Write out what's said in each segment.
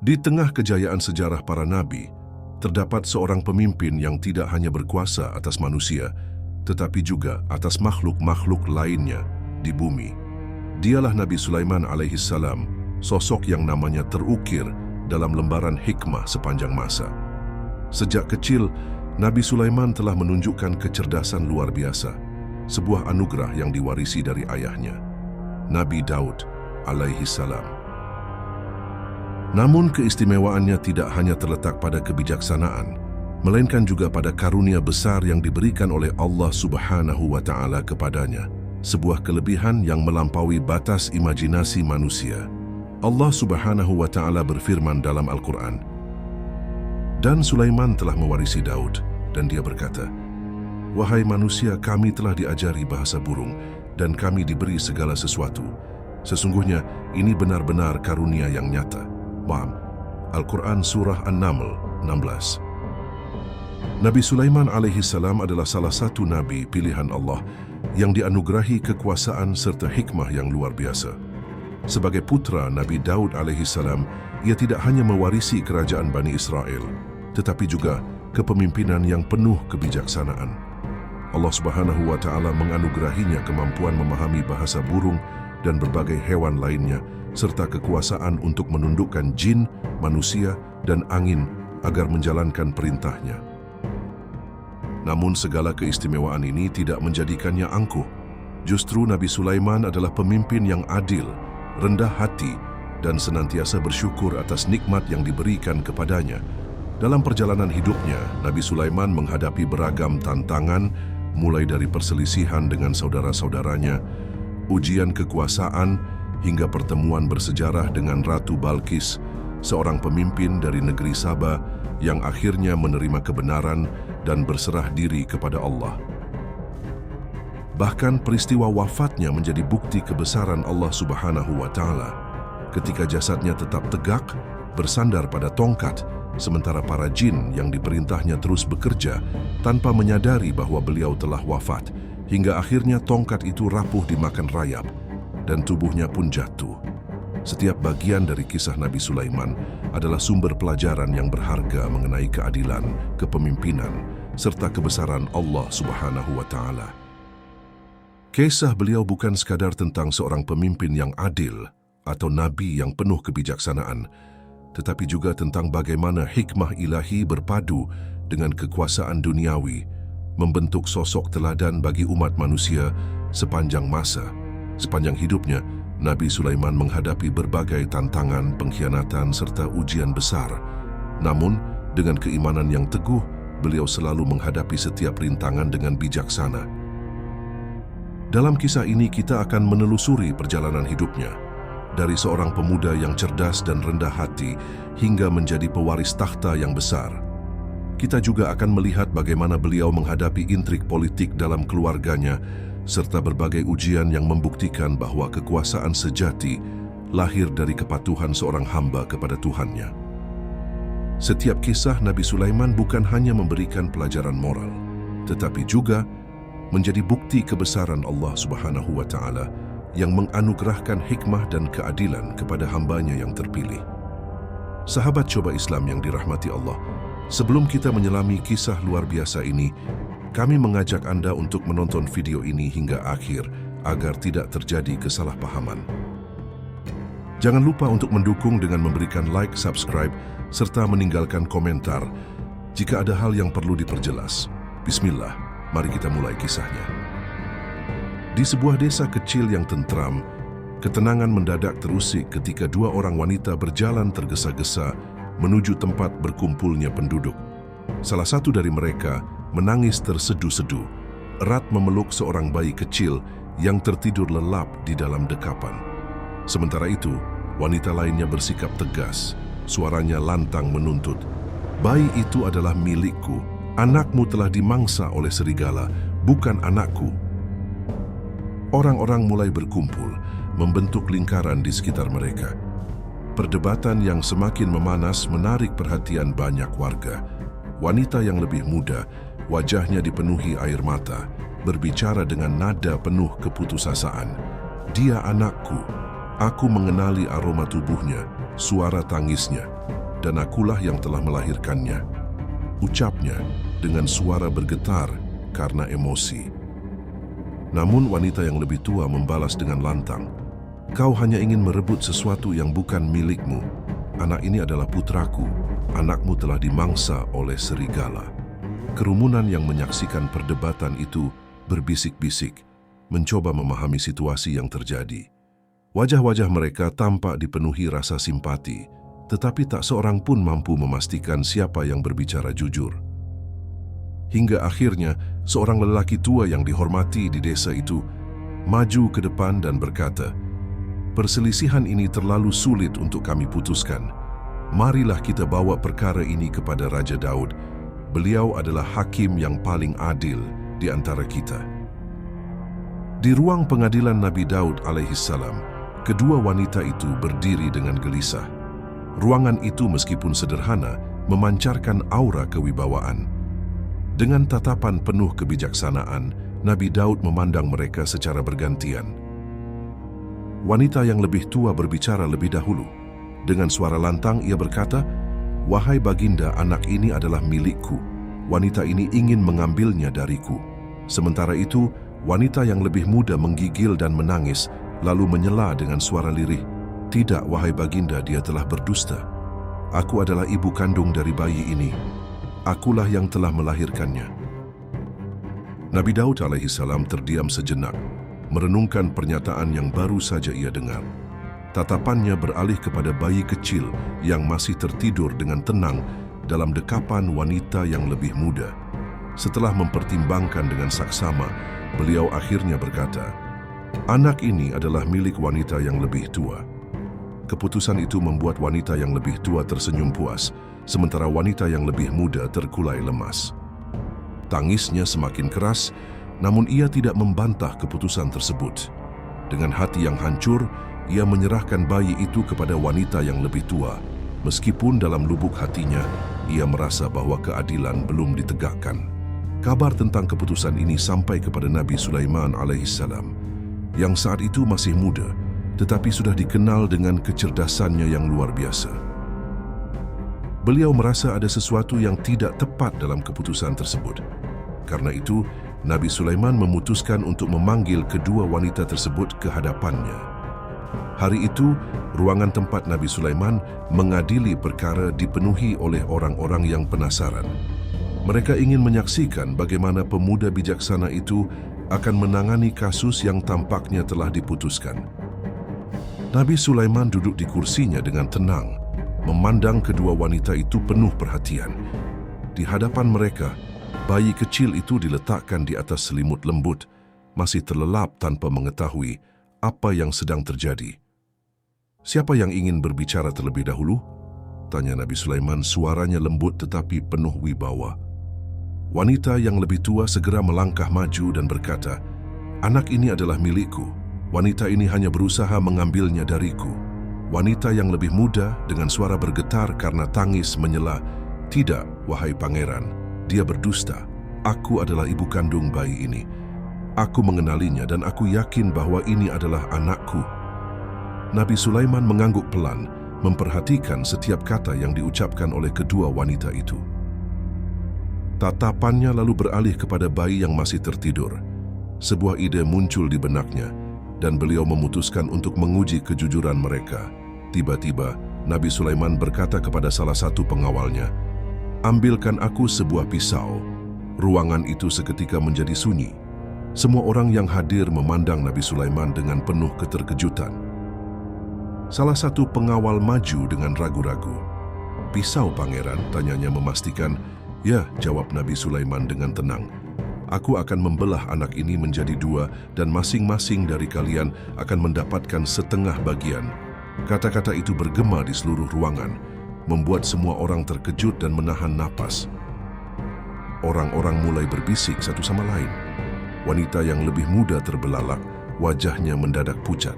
Di tengah kejayaan sejarah para nabi, terdapat seorang pemimpin yang tidak hanya berkuasa atas manusia, tetapi juga atas makhluk-makhluk lainnya di bumi. Dialah Nabi Sulaiman alaihissalam, sosok yang namanya terukir dalam lembaran hikmah sepanjang masa. Sejak kecil, Nabi Sulaiman telah menunjukkan kecerdasan luar biasa, sebuah anugerah yang diwarisi dari ayahnya, Nabi Daud alaihissalam. Namun keistimewaannya tidak hanya terletak pada kebijaksanaan, melainkan juga pada karunia besar yang diberikan oleh Allah Subhanahu wa Ta'ala kepadanya, sebuah kelebihan yang melampaui batas imajinasi manusia. Allah Subhanahu wa Ta'ala berfirman dalam Al-Quran, "Dan Sulaiman telah mewarisi Daud, dan dia berkata, Wahai manusia, kami telah diajari bahasa burung, dan kami diberi segala sesuatu. Sesungguhnya ini benar-benar karunia yang nyata." Al-Quran Surah An-Naml 16. Nabi Sulaiman alaihissalam adalah salah satu nabi pilihan Allah yang dianugerahi kekuasaan serta hikmah yang luar biasa. Sebagai putra Nabi Daud alaihissalam, ia tidak hanya mewarisi kerajaan Bani Israel, tetapi juga kepemimpinan yang penuh kebijaksanaan. Allah Subhanahu wa Ta'ala menganugerahinya kemampuan memahami bahasa burung dan berbagai hewan lainnya, serta kekuasaan untuk menundukkan jin, manusia, dan angin agar menjalankan perintahnya. Namun segala keistimewaan ini tidak menjadikannya angkuh. Justru Nabi Sulaiman adalah pemimpin yang adil, rendah hati, dan senantiasa bersyukur atas nikmat yang diberikan kepadanya. Dalam perjalanan hidupnya, Nabi Sulaiman menghadapi beragam tantangan, mulai dari perselisihan dengan saudara-saudaranya, ujian kekuasaan, hingga pertemuan bersejarah dengan Ratu Balqis, seorang pemimpin dari negeri Saba yang akhirnya menerima kebenaran dan berserah diri kepada Allah. Bahkan peristiwa wafatnya menjadi bukti kebesaran Allah Subhanahu wa Ta'ala, ketika jasadnya tetap tegak, bersandar pada tongkat, sementara para jin yang diperintahnya terus bekerja tanpa menyadari bahwa beliau telah wafat, hingga akhirnya tongkat itu rapuh dimakan rayap, dan tubuhnya pun jatuh. Setiap bagian dari kisah Nabi Sulaiman adalah sumber pelajaran yang berharga mengenai keadilan, kepemimpinan, serta kebesaran Allah Subhanahu wa Ta'ala. Kisah beliau bukan sekadar tentang seorang pemimpin yang adil atau nabi yang penuh kebijaksanaan, tetapi juga tentang bagaimana hikmah ilahi berpadu dengan kekuasaan duniawi, membentuk sosok teladan bagi umat manusia sepanjang masa. Sepanjang hidupnya, Nabi Sulaiman menghadapi berbagai tantangan, pengkhianatan, serta ujian besar. Namun, dengan keimanan yang teguh, beliau selalu menghadapi setiap rintangan dengan bijaksana. Dalam kisah ini, kita akan menelusuri perjalanan hidupnya, dari seorang pemuda yang cerdas dan rendah hati, hingga menjadi pewaris takhta yang besar. Kita juga akan melihat bagaimana beliau menghadapi intrik politik dalam keluarganya, serta berbagai ujian yang membuktikan bahwa kekuasaan sejati lahir dari kepatuhan seorang hamba kepada Tuhannya. Setiap kisah Nabi Sulaiman bukan hanya memberikan pelajaran moral, tetapi juga menjadi bukti kebesaran Allah Subhanahu wa Ta'ala yang menganugerahkan hikmah dan keadilan kepada hambanya yang terpilih. Sahabat Coba Islam yang dirahmati Allah, sebelum kita menyelami kisah luar biasa ini, kami mengajak Anda untuk menonton video ini hingga akhir agar tidak terjadi kesalahpahaman. Jangan lupa untuk mendukung dengan memberikan like, subscribe, serta meninggalkan komentar jika ada hal yang perlu diperjelas. Bismillah, mari kita mulai kisahnya. Di sebuah desa kecil yang tentram, ketenangan mendadak terusik ketika dua orang wanita berjalan tergesa-gesa menuju tempat berkumpulnya penduduk. Salah satu dari mereka menangis tersedu-sedu, erat memeluk seorang bayi kecil yang tertidur lelap di dalam dekapan. Sementara itu, wanita lainnya bersikap tegas, suaranya lantang menuntut, "Bayi itu adalah milikku, anakmu telah dimangsa oleh serigala, bukan anakku." Orang-orang mulai berkumpul, membentuk lingkaran di sekitar mereka. Perdebatan yang semakin memanas menarik perhatian banyak warga. Wanita yang lebih muda, wajahnya dipenuhi air mata, berbicara dengan nada penuh keputusasaan. "Dia anakku. Aku mengenali aroma tubuhnya, suara tangisnya. dan akulah yang telah melahirkannya. Ucapnya dengan suara bergetar karena emosi. Namun wanita yang lebih tua membalas dengan lantang, "Kau hanya ingin merebut sesuatu yang bukan milikmu. Anak ini adalah putraku. Anakmu telah dimangsa oleh serigala." Kerumunan yang menyaksikan perdebatan itu berbisik-bisik, mencoba memahami situasi yang terjadi. Wajah-wajah mereka tampak dipenuhi rasa simpati, tetapi tak seorang pun mampu memastikan siapa yang berbicara jujur. Hingga akhirnya, seorang lelaki tua yang dihormati di desa itu maju ke depan dan berkata, "Perselisihan ini terlalu sulit untuk kami putuskan. Marilah kita bawa perkara ini kepada Raja Daud. Beliau adalah hakim yang paling adil di antara kita." Di ruang pengadilan Nabi Daud alaihissalam, kedua wanita itu berdiri dengan gelisah. Ruangan itu meskipun sederhana, memancarkan aura kewibawaan. Dengan tatapan penuh kebijaksanaan, Nabi Daud memandang mereka secara bergantian. Wanita yang lebih tua berbicara lebih dahulu. Dengan suara lantang ia berkata, "Wahai baginda, anak ini adalah milikku. Wanita ini ingin mengambilnya dariku." Sementara itu, wanita yang lebih muda menggigil dan menangis, lalu menyela dengan suara lirih, "Tidak, wahai baginda, dia telah berdusta. Aku adalah ibu kandung dari bayi ini. Akulah yang telah melahirkannya." Nabi Daud alaihissalam terdiam sejenak, merenungkan pernyataan yang baru saja ia dengar. Tatapannya beralih kepada bayi kecil yang masih tertidur dengan tenang dalam dekapan wanita yang lebih muda. Setelah mempertimbangkan dengan saksama, beliau akhirnya berkata, "Anak ini adalah milik wanita yang lebih tua." Keputusan itu membuat wanita yang lebih tua tersenyum puas, sementara wanita yang lebih muda terkulai lemas. Tangisnya semakin keras, namun ia tidak membantah keputusan tersebut. Dengan hati yang hancur, ia menyerahkan bayi itu kepada wanita yang lebih tua, meskipun dalam lubuk hatinya, ia merasa bahwa keadilan belum ditegakkan. Kabar tentang keputusan ini sampai kepada Nabi Sulaiman alaihissalam, yang saat itu masih muda, tetapi sudah dikenal dengan kecerdasannya yang luar biasa. Beliau merasa ada sesuatu yang tidak tepat dalam keputusan tersebut. Karena itu, Nabi Sulaiman memutuskan untuk memanggil kedua wanita tersebut ke hadapannya. Hari itu, ruangan tempat Nabi Sulaiman mengadili perkara dipenuhi oleh orang-orang yang penasaran. Mereka ingin menyaksikan bagaimana pemuda bijaksana itu akan menangani kasus yang tampaknya telah diputuskan. Nabi Sulaiman duduk di kursinya dengan tenang, memandang kedua wanita itu penuh perhatian. Di hadapan mereka, bayi kecil itu diletakkan di atas selimut lembut, masih terlelap tanpa mengetahui apa yang sedang terjadi. "Siapa yang ingin berbicara terlebih dahulu?" tanya Nabi Sulaiman, suaranya lembut tetapi penuh wibawa. Wanita yang lebih tua segera melangkah maju dan berkata, "Anak ini adalah milikku. Wanita ini hanya berusaha mengambilnya dariku." Wanita yang lebih muda dengan suara bergetar karena tangis menyela, "Tidak, wahai pangeran, dia berdusta. Aku adalah ibu kandung bayi ini. Aku mengenalinya dan aku yakin bahwa ini adalah anakku." Nabi Sulaiman mengangguk pelan, memperhatikan setiap kata yang diucapkan oleh kedua wanita itu. Tatapannya lalu beralih kepada bayi yang masih tertidur. Sebuah ide muncul di benaknya, dan beliau memutuskan untuk menguji kejujuran mereka. Tiba-tiba, Nabi Sulaiman berkata kepada salah satu pengawalnya, "Ambilkan aku sebuah pisau." Ruangan itu seketika menjadi sunyi. Semua orang yang hadir memandang Nabi Sulaiman dengan penuh keterkejutan. Salah satu pengawal maju dengan ragu-ragu. "Pisau, pangeran?" tanyanya memastikan. "Ya," jawab Nabi Sulaiman dengan tenang. "Aku akan membelah anak ini menjadi dua dan masing-masing dari kalian akan mendapatkan setengah bagian." Kata-kata itu bergema di seluruh ruangan, membuat semua orang terkejut dan menahan napas. Orang-orang mulai berbisik satu sama lain. Wanita yang lebih muda terbelalak, wajahnya mendadak pucat.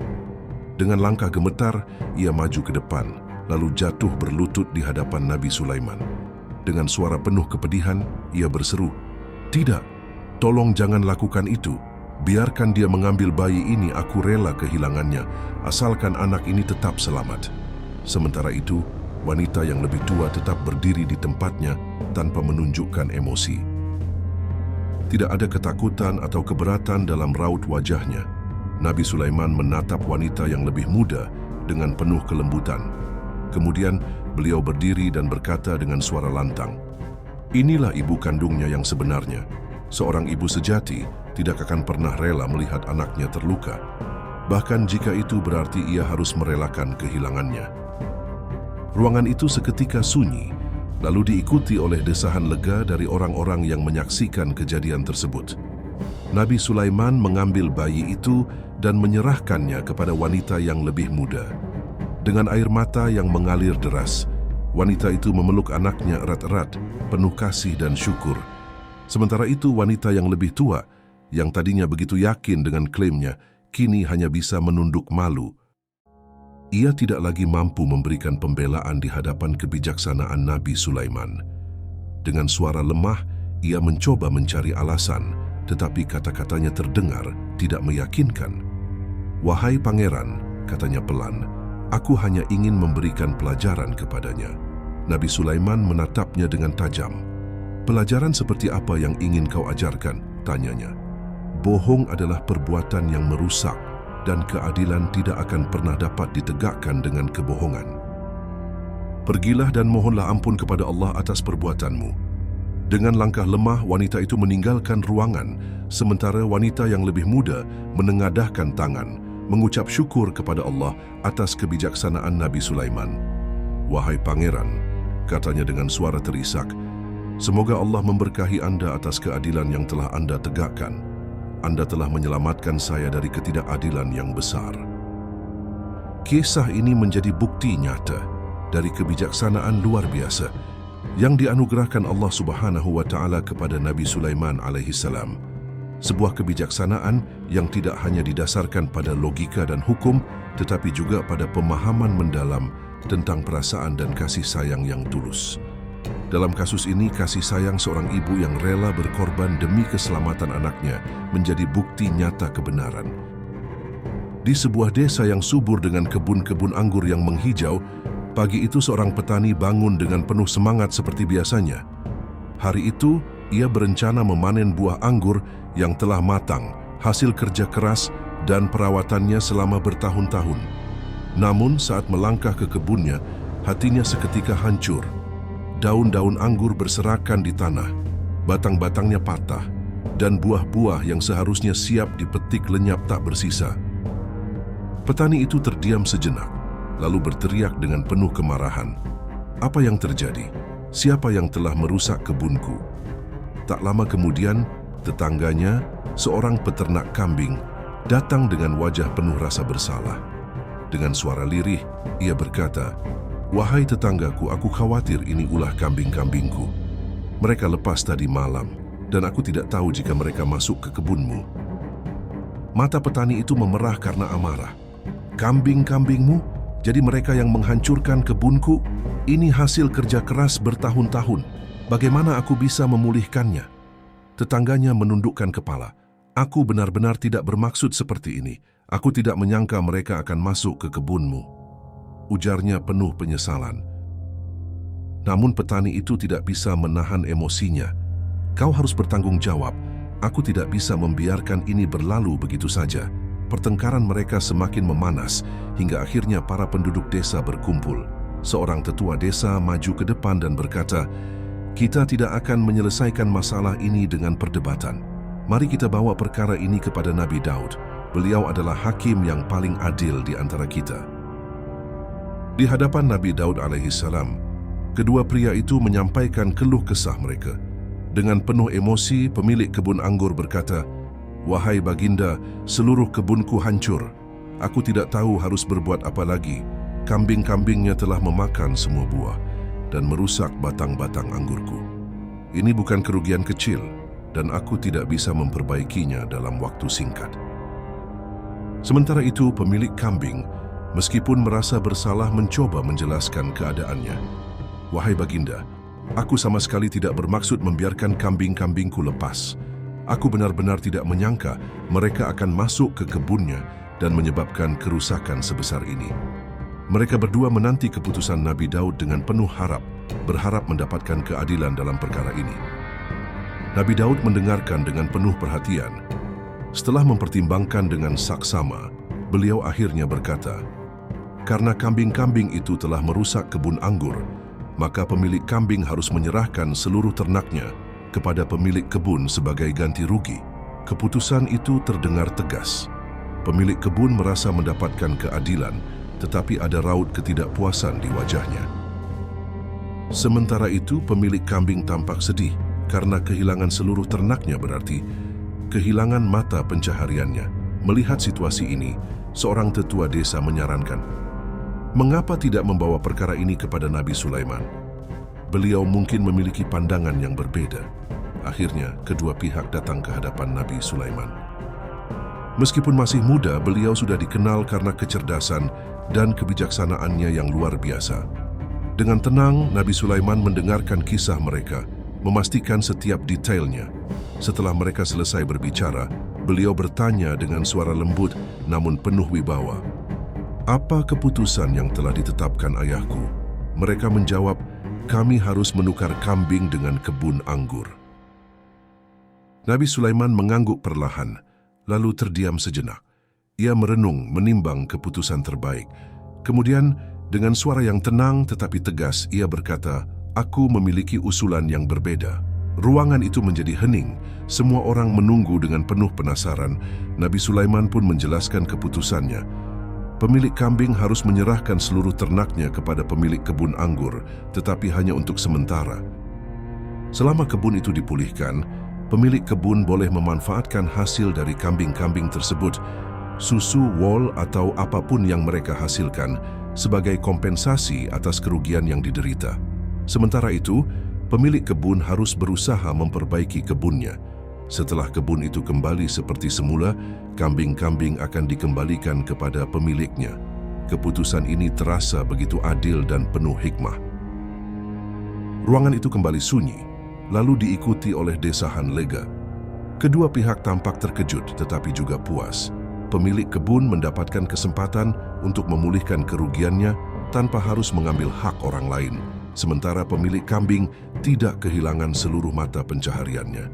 Dengan langkah gemetar, ia maju ke depan, lalu jatuh berlutut di hadapan Nabi Sulaiman. Dengan suara penuh kepedihan, ia berseru, "Tidak, tolong jangan lakukan itu. Biarkan dia mengambil bayi ini, aku rela kehilangannya, asalkan anak ini tetap selamat." Sementara itu, wanita yang lebih tua tetap berdiri di tempatnya tanpa menunjukkan emosi. Tidak ada ketakutan atau keberatan dalam raut wajahnya. Nabi Sulaiman menatap wanita yang lebih muda dengan penuh kelembutan. Kemudian beliau berdiri dan berkata dengan suara lantang, "Inilah ibu kandungnya yang sebenarnya. Seorang ibu sejati tidak akan pernah rela melihat anaknya terluka, bahkan jika itu berarti ia harus merelakan kehilangannya." Ruangan itu seketika sunyi, lalu diikuti oleh desahan lega dari orang-orang yang menyaksikan kejadian tersebut. Nabi Sulaiman mengambil bayi itu dan menyerahkannya kepada wanita yang lebih muda. Dengan air mata yang mengalir deras, wanita itu memeluk anaknya erat-erat, penuh kasih dan syukur. Sementara itu wanita yang lebih tua, yang tadinya begitu yakin dengan klaimnya, kini hanya bisa menunduk malu. Ia tidak lagi mampu memberikan pembelaan di hadapan kebijaksanaan Nabi Sulaiman. Dengan suara lemah, ia mencoba mencari alasan, tetapi kata-katanya terdengar tidak meyakinkan. "Wahai pangeran," katanya pelan, "aku hanya ingin memberikan pelajaran kepadanya." Nabi Sulaiman menatapnya dengan tajam. "Pelajaran seperti apa yang ingin kau ajarkan?" tanyanya. "Bohong adalah perbuatan yang merusak, dan keadilan tidak akan pernah dapat ditegakkan dengan kebohongan. Pergilah dan mohonlah ampun kepada Allah atas perbuatanmu." Dengan langkah lemah, wanita itu meninggalkan ruangan, sementara wanita yang lebih muda menengadahkan tangan, mengucap syukur kepada Allah atas kebijaksanaan Nabi Sulaiman. "Wahai pangeran," katanya dengan suara terisak, "semoga Allah memberkahi Anda atas keadilan yang telah Anda tegakkan. Anda telah menyelamatkan saya dari ketidakadilan yang besar." Kisah ini menjadi bukti nyata dari kebijaksanaan luar biasa yang dianugerahkan Allah Subhanahu wa Ta'ala kepada Nabi Sulaiman alaihissalam. Sebuah kebijaksanaan yang tidak hanya didasarkan pada logika dan hukum, tetapi juga pada pemahaman mendalam tentang perasaan dan kasih sayang yang tulus. Dalam kasus ini, kasih sayang seorang ibu yang rela berkorban demi keselamatan anaknya menjadi bukti nyata kebenaran. Di sebuah desa yang subur dengan kebun-kebun anggur yang menghijau, pagi itu seorang petani bangun dengan penuh semangat seperti biasanya. Hari itu, ia berencana memanen buah anggur yang telah matang, hasil kerja keras dan perawatannya selama bertahun-tahun. Namun saat melangkah ke kebunnya, hatinya seketika hancur. Daun-daun anggur berserakan di tanah, batang-batangnya patah, dan buah-buah yang seharusnya siap dipetik lenyap tak bersisa. Petani itu terdiam sejenak, lalu berteriak dengan penuh kemarahan. "Apa yang terjadi? Siapa yang telah merusak kebunku?" Tak lama kemudian, tetangganya, seorang peternak kambing, datang dengan wajah penuh rasa bersalah. Dengan suara lirih, ia berkata, "Wahai tetanggaku, aku khawatir ini ulah kambing-kambingku. Mereka lepas tadi malam, dan aku tidak tahu jika mereka masuk ke kebunmu." Mata petani itu memerah karena amarah. "Kambing-kambingmu? Jadi mereka yang menghancurkan kebunku? Ini hasil kerja keras bertahun-tahun. Bagaimana aku bisa memulihkannya?" Tetangganya menundukkan kepala. "Aku benar-benar tidak bermaksud seperti ini. Aku tidak menyangka mereka akan masuk ke kebunmu," ujarnya penuh penyesalan. Namun petani itu tidak bisa menahan emosinya. "Kau harus bertanggung jawab. Aku tidak bisa membiarkan ini berlalu begitu saja." Pertengkaran mereka semakin memanas hingga akhirnya para penduduk desa berkumpul. Seorang tetua desa maju ke depan dan berkata, "Kita tidak akan menyelesaikan masalah ini dengan perdebatan. Mari kita bawa perkara ini kepada Nabi Daud. Beliau adalah hakim yang paling adil di antara kita." Di hadapan Nabi Daud alaihissalam, kedua pria itu menyampaikan keluh kesah mereka. Dengan penuh emosi, pemilik kebun anggur berkata, "Wahai baginda, seluruh kebunku hancur. Aku tidak tahu harus berbuat apa lagi. Kambing-kambingnya telah memakan semua buah dan merusak batang-batang anggurku. Ini bukan kerugian kecil, dan aku tidak bisa memperbaikinya dalam waktu singkat." Sementara itu, pemilik kambing, meskipun merasa bersalah, mencoba menjelaskan keadaannya. "Wahai baginda, aku sama sekali tidak bermaksud membiarkan kambing-kambingku lepas. Aku benar-benar tidak menyangka mereka akan masuk ke kebunnya dan menyebabkan kerusakan sebesar ini. Mereka berdua menanti keputusan Nabi Daud dengan penuh harap, berharap mendapatkan keadilan dalam perkara ini. Nabi Daud mendengarkan dengan penuh perhatian. Setelah mempertimbangkan dengan saksama, beliau akhirnya berkata, "Karena kambing-kambing itu telah merusak kebun anggur, maka pemilik kambing harus menyerahkan seluruh ternaknya kepada pemilik kebun sebagai ganti rugi." Keputusan itu terdengar tegas. Pemilik kebun merasa mendapatkan keadilan, tetapi ada raut ketidakpuasan di wajahnya. Sementara itu, pemilik kambing tampak sedih karena kehilangan seluruh ternaknya, berarti kehilangan mata pencahariannya. Melihat situasi ini, seorang tetua desa menyarankan, "Mengapa tidak membawa perkara ini kepada Nabi Sulaiman? Beliau mungkin memiliki pandangan yang berbeda." Akhirnya, kedua pihak datang ke hadapan Nabi Sulaiman. Meskipun masih muda, beliau sudah dikenal karena kecerdasan dan kebijaksanaannya yang luar biasa. Dengan tenang, Nabi Sulaiman mendengarkan kisah mereka, memastikan setiap detailnya. Setelah mereka selesai berbicara, beliau bertanya dengan suara lembut namun penuh wibawa, "Apa keputusan yang telah ditetapkan ayahku?" Mereka menjawab, "Kami harus menukar kambing dengan kebun anggur." Nabi Sulaiman mengangguk perlahan, lalu terdiam sejenak. Ia merenung, menimbang keputusan terbaik. Kemudian, dengan suara yang tenang tetapi tegas, ia berkata, "Aku memiliki usulan yang berbeda." Ruangan itu menjadi hening. Semua orang menunggu dengan penuh penasaran. Nabi Sulaiman pun menjelaskan keputusannya. Pemilik kambing harus menyerahkan seluruh ternaknya kepada pemilik kebun anggur, tetapi hanya untuk sementara. Selama kebun itu dipulihkan, pemilik kebun boleh memanfaatkan hasil dari kambing-kambing tersebut, susu, wol, atau apapun yang mereka hasilkan sebagai kompensasi atas kerugian yang diderita. Sementara itu, pemilik kebun harus berusaha memperbaiki kebunnya. Setelah kebun itu kembali seperti semula, kambing-kambing akan dikembalikan kepada pemiliknya. Keputusan ini terasa begitu adil dan penuh hikmah. Ruangan itu kembali sunyi, lalu diikuti oleh desahan lega. Kedua pihak tampak terkejut tetapi juga puas. Pemilik kebun mendapatkan kesempatan untuk memulihkan kerugiannya tanpa harus mengambil hak orang lain, sementara pemilik kambing tidak kehilangan seluruh mata pencahariannya.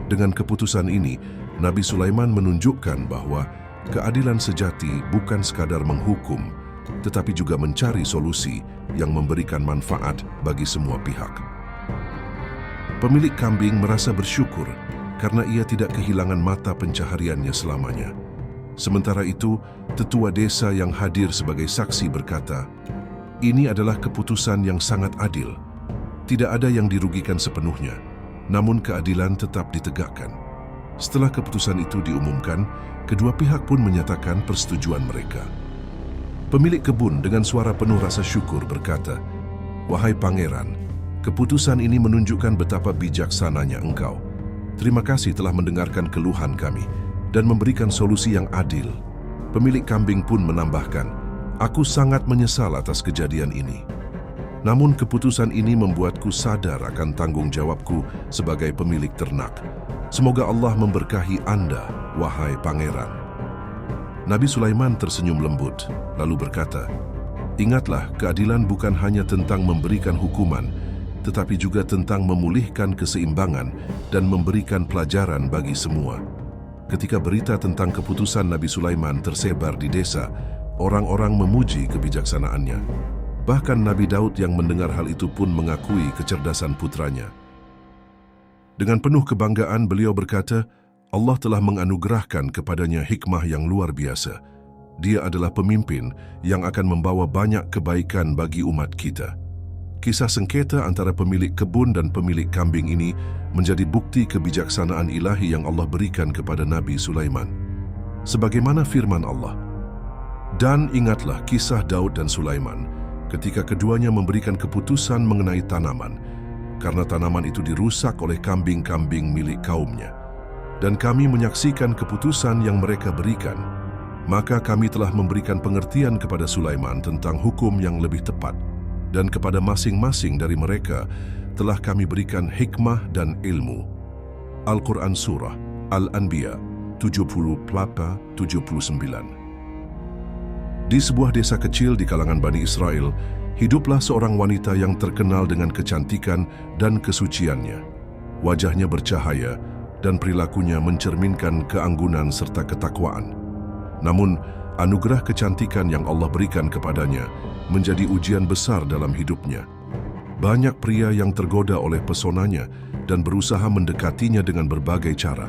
Dengan keputusan ini, Nabi Sulaiman menunjukkan bahwa keadilan sejati bukan sekadar menghukum, tetapi juga mencari solusi yang memberikan manfaat bagi semua pihak. Pemilik kambing merasa bersyukur karena ia tidak kehilangan mata pencahariannya selamanya. Sementara itu, tetua desa yang hadir sebagai saksi berkata, "Ini adalah keputusan yang sangat adil. Tidak ada yang dirugikan sepenuhnya, namun keadilan tetap ditegakkan." Setelah keputusan itu diumumkan, kedua pihak pun menyatakan persetujuan mereka. Pemilik kebun dengan suara penuh rasa syukur berkata, "Wahai pangeran, keputusan ini menunjukkan betapa bijaksananya engkau. Terima kasih telah mendengarkan keluhan kami dan memberikan solusi yang adil." Pemilik kambing pun menambahkan, "Aku sangat menyesal atas kejadian ini. Namun keputusan ini membuatku sadar akan tanggung jawabku sebagai pemilik ternak. Semoga Allah memberkahi Anda, wahai pangeran." Nabi Sulaiman tersenyum lembut, lalu berkata, "Ingatlah, keadilan bukan hanya tentang memberikan hukuman, tetapi juga tentang memulihkan keseimbangan dan memberikan pelajaran bagi semua." Ketika berita tentang keputusan Nabi Sulaiman tersebar di desa, orang-orang memuji kebijaksanaannya. Bahkan Nabi Daud yang mendengar hal itu pun mengakui kecerdasan putranya. Dengan penuh kebanggaan beliau berkata, Allah telah menganugerahkan kepadanya hikmah yang luar biasa. Dia adalah pemimpin yang akan membawa banyak kebaikan bagi umat kita. Kisah sengketa antara pemilik kebun dan pemilik kambing ini menjadi bukti kebijaksanaan ilahi yang Allah berikan kepada Nabi Sulaiman. Sebagaimana firman Allah, "Dan ingatlah kisah Daud dan Sulaiman ketika keduanya memberikan keputusan mengenai tanaman, karena tanaman itu dirusak oleh kambing-kambing milik kaumnya. Dan kami menyaksikan keputusan yang mereka berikan. Maka kami telah memberikan pengertian kepada Sulaiman tentang hukum yang lebih tepat, dan kepada masing-masing dari mereka telah kami berikan hikmah dan ilmu." Al-Quran Surah Al-Anbiya 78-79. Di sebuah desa kecil di kalangan Bani Israel, hiduplah seorang wanita yang terkenal dengan kecantikan dan kesuciannya. Wajahnya bercahaya dan perilakunya mencerminkan keanggunan serta ketakwaan. Namun, anugerah kecantikan yang Allah berikan kepadanya menjadi ujian besar dalam hidupnya. Banyak pria yang tergoda oleh pesonanya dan berusaha mendekatinya dengan berbagai cara.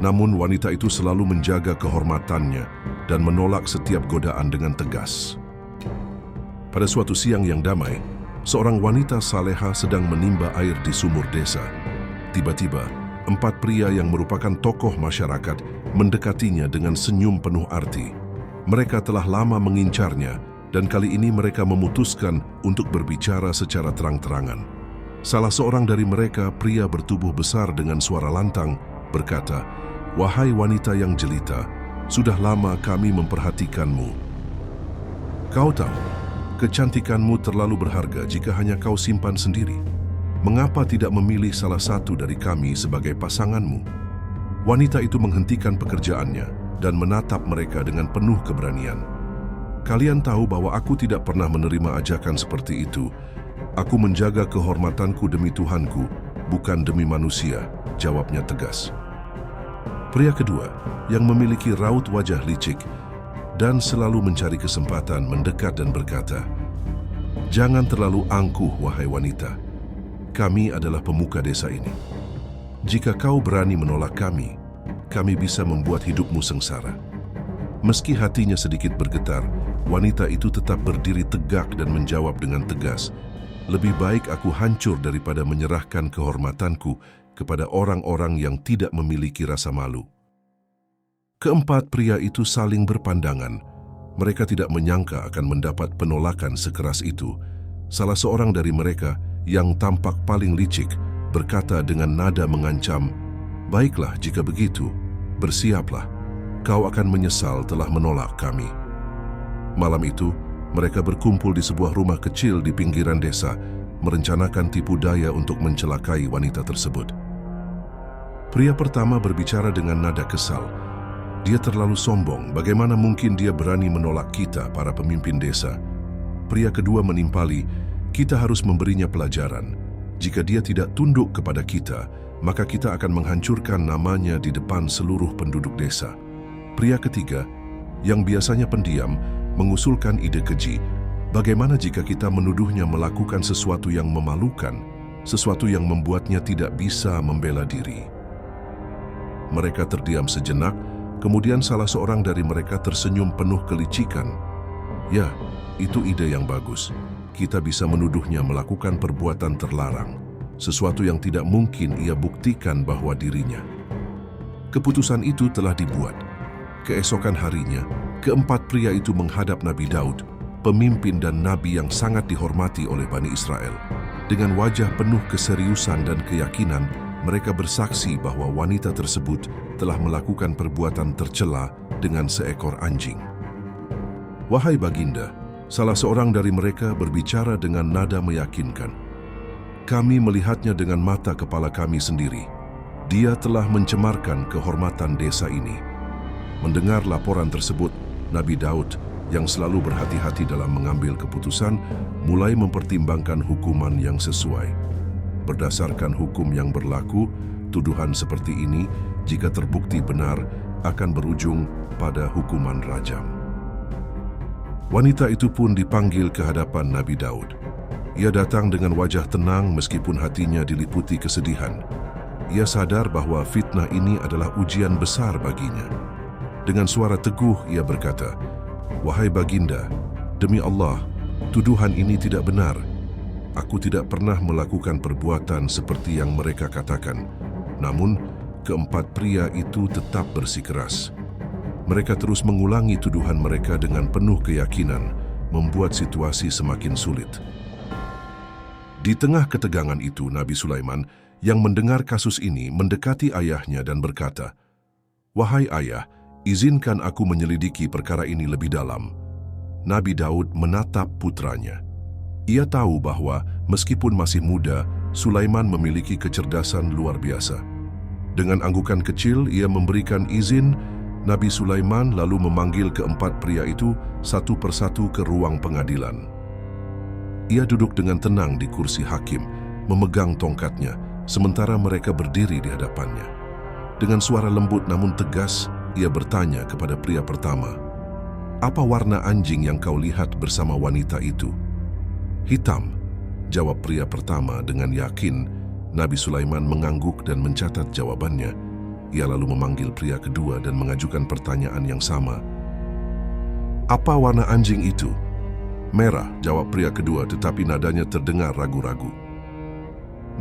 Namun wanita itu selalu menjaga kehormatannya dan menolak setiap godaan dengan tegas. Pada suatu siang yang damai, seorang wanita saleha sedang menimba air di sumur desa. Tiba-tiba, 4 pria yang merupakan tokoh masyarakat mendekatinya dengan senyum penuh arti. Mereka telah lama mengincarnya dan kali ini mereka memutuskan untuk berbicara secara terang-terangan. Salah seorang dari mereka, pria bertubuh besar dengan suara lantang, berkata, "Wahai wanita yang jelita, sudah lama kami memperhatikanmu. Kau tahu, kecantikanmu terlalu berharga jika hanya kau simpan sendiri. Mengapa tidak memilih salah satu dari kami sebagai pasanganmu?" Wanita itu menghentikan pekerjaannya dan menatap mereka dengan penuh keberanian. "Kalian tahu bahwa aku tidak pernah menerima ajakan seperti itu. Aku menjaga kehormatanku demi Tuhanku, bukan demi manusia," jawabnya tegas. Pria kedua, yang memiliki raut wajah licik dan selalu mencari kesempatan, mendekat dan berkata, "Jangan terlalu angkuh, wahai wanita. Kami adalah pemuka desa ini. Jika kau berani menolak kami, kami bisa membuat hidupmu sengsara." Meski hatinya sedikit bergetar, wanita itu tetap berdiri tegak dan menjawab dengan tegas, "Lebih baik aku hancur daripada menyerahkan kehormatanku kepada orang-orang yang tidak memiliki rasa malu." Keempat pria itu saling berpandangan. Mereka tidak menyangka akan mendapat penolakan sekeras itu. Salah seorang dari mereka, yang tampak paling licik, berkata dengan nada mengancam, "Baiklah jika begitu, bersiaplah. Kau akan menyesal telah menolak kami." Malam itu, mereka berkumpul di sebuah rumah kecil di pinggiran desa, merencanakan tipu daya untuk mencelakai wanita tersebut. Pria pertama berbicara dengan nada kesal. "Dia terlalu sombong, bagaimana mungkin dia berani menolak kita, para pemimpin desa?" Pria kedua menimpali, "Kita harus memberinya pelajaran. Jika dia tidak tunduk kepada kita, maka kita akan menghancurkan namanya di depan seluruh penduduk desa." Pria ketiga, yang biasanya pendiam, mengusulkan ide keji. "Bagaimana jika kita menuduhnya melakukan sesuatu yang memalukan, sesuatu yang membuatnya tidak bisa membela diri?" Mereka terdiam sejenak, kemudian salah seorang dari mereka tersenyum penuh kelicikan. "Ya, itu ide yang bagus. Kita bisa menuduhnya melakukan perbuatan terlarang, sesuatu yang tidak mungkin ia buktikan bahwa dirinya." Keputusan itu telah dibuat. Keesokan harinya, keempat pria itu menghadap Nabi Daud, pemimpin dan nabi yang sangat dihormati oleh Bani Israel. Dengan wajah penuh keseriusan dan keyakinan, mereka bersaksi bahwa wanita tersebut telah melakukan perbuatan tercela dengan seekor anjing. "Wahai Baginda," salah seorang dari mereka berbicara dengan nada meyakinkan, "kami melihatnya dengan mata kepala kami sendiri. Dia telah mencemarkan kehormatan desa ini." Mendengar laporan tersebut, Nabi Daud, yang selalu berhati-hati dalam mengambil keputusan, mulai mempertimbangkan hukuman yang sesuai. Berdasarkan hukum yang berlaku, tuduhan seperti ini, jika terbukti benar, akan berujung pada hukuman rajam. Wanita itu pun dipanggil ke hadapan Nabi Daud. Ia datang dengan wajah tenang meskipun hatinya diliputi kesedihan. Ia sadar bahwa fitnah ini adalah ujian besar baginya. Dengan suara teguh ia berkata, "Wahai Baginda, demi Allah, tuduhan ini tidak benar. Aku tidak pernah melakukan perbuatan seperti yang mereka katakan." Namun, keempat pria itu tetap bersikeras. Mereka terus mengulangi tuduhan mereka dengan penuh keyakinan, membuat situasi semakin sulit. Di tengah ketegangan itu, Nabi Sulaiman yang mendengar kasus ini mendekati ayahnya dan berkata, "Wahai ayah, izinkan aku menyelidiki perkara ini lebih dalam." Nabi Daud menatap putranya. Ia tahu bahwa meskipun masih muda, Sulaiman memiliki kecerdasan luar biasa. Dengan anggukan kecil, ia memberikan izin Nabi Sulaiman lalu memanggil keempat pria itu satu persatu ke ruang pengadilan. Ia duduk dengan tenang di kursi hakim, memegang tongkatnya, sementara mereka berdiri di hadapannya. Dengan suara lembut namun tegas, ia bertanya kepada pria pertama, "Apa warna anjing yang kau lihat bersama wanita itu?" "Hitam," jawab pria pertama dengan yakin. Nabi Sulaiman mengangguk dan mencatat jawabannya. Ia lalu memanggil pria kedua dan mengajukan pertanyaan yang sama. "Apa warna anjing itu?" "Merah," jawab pria kedua, tetapi nadanya terdengar ragu-ragu.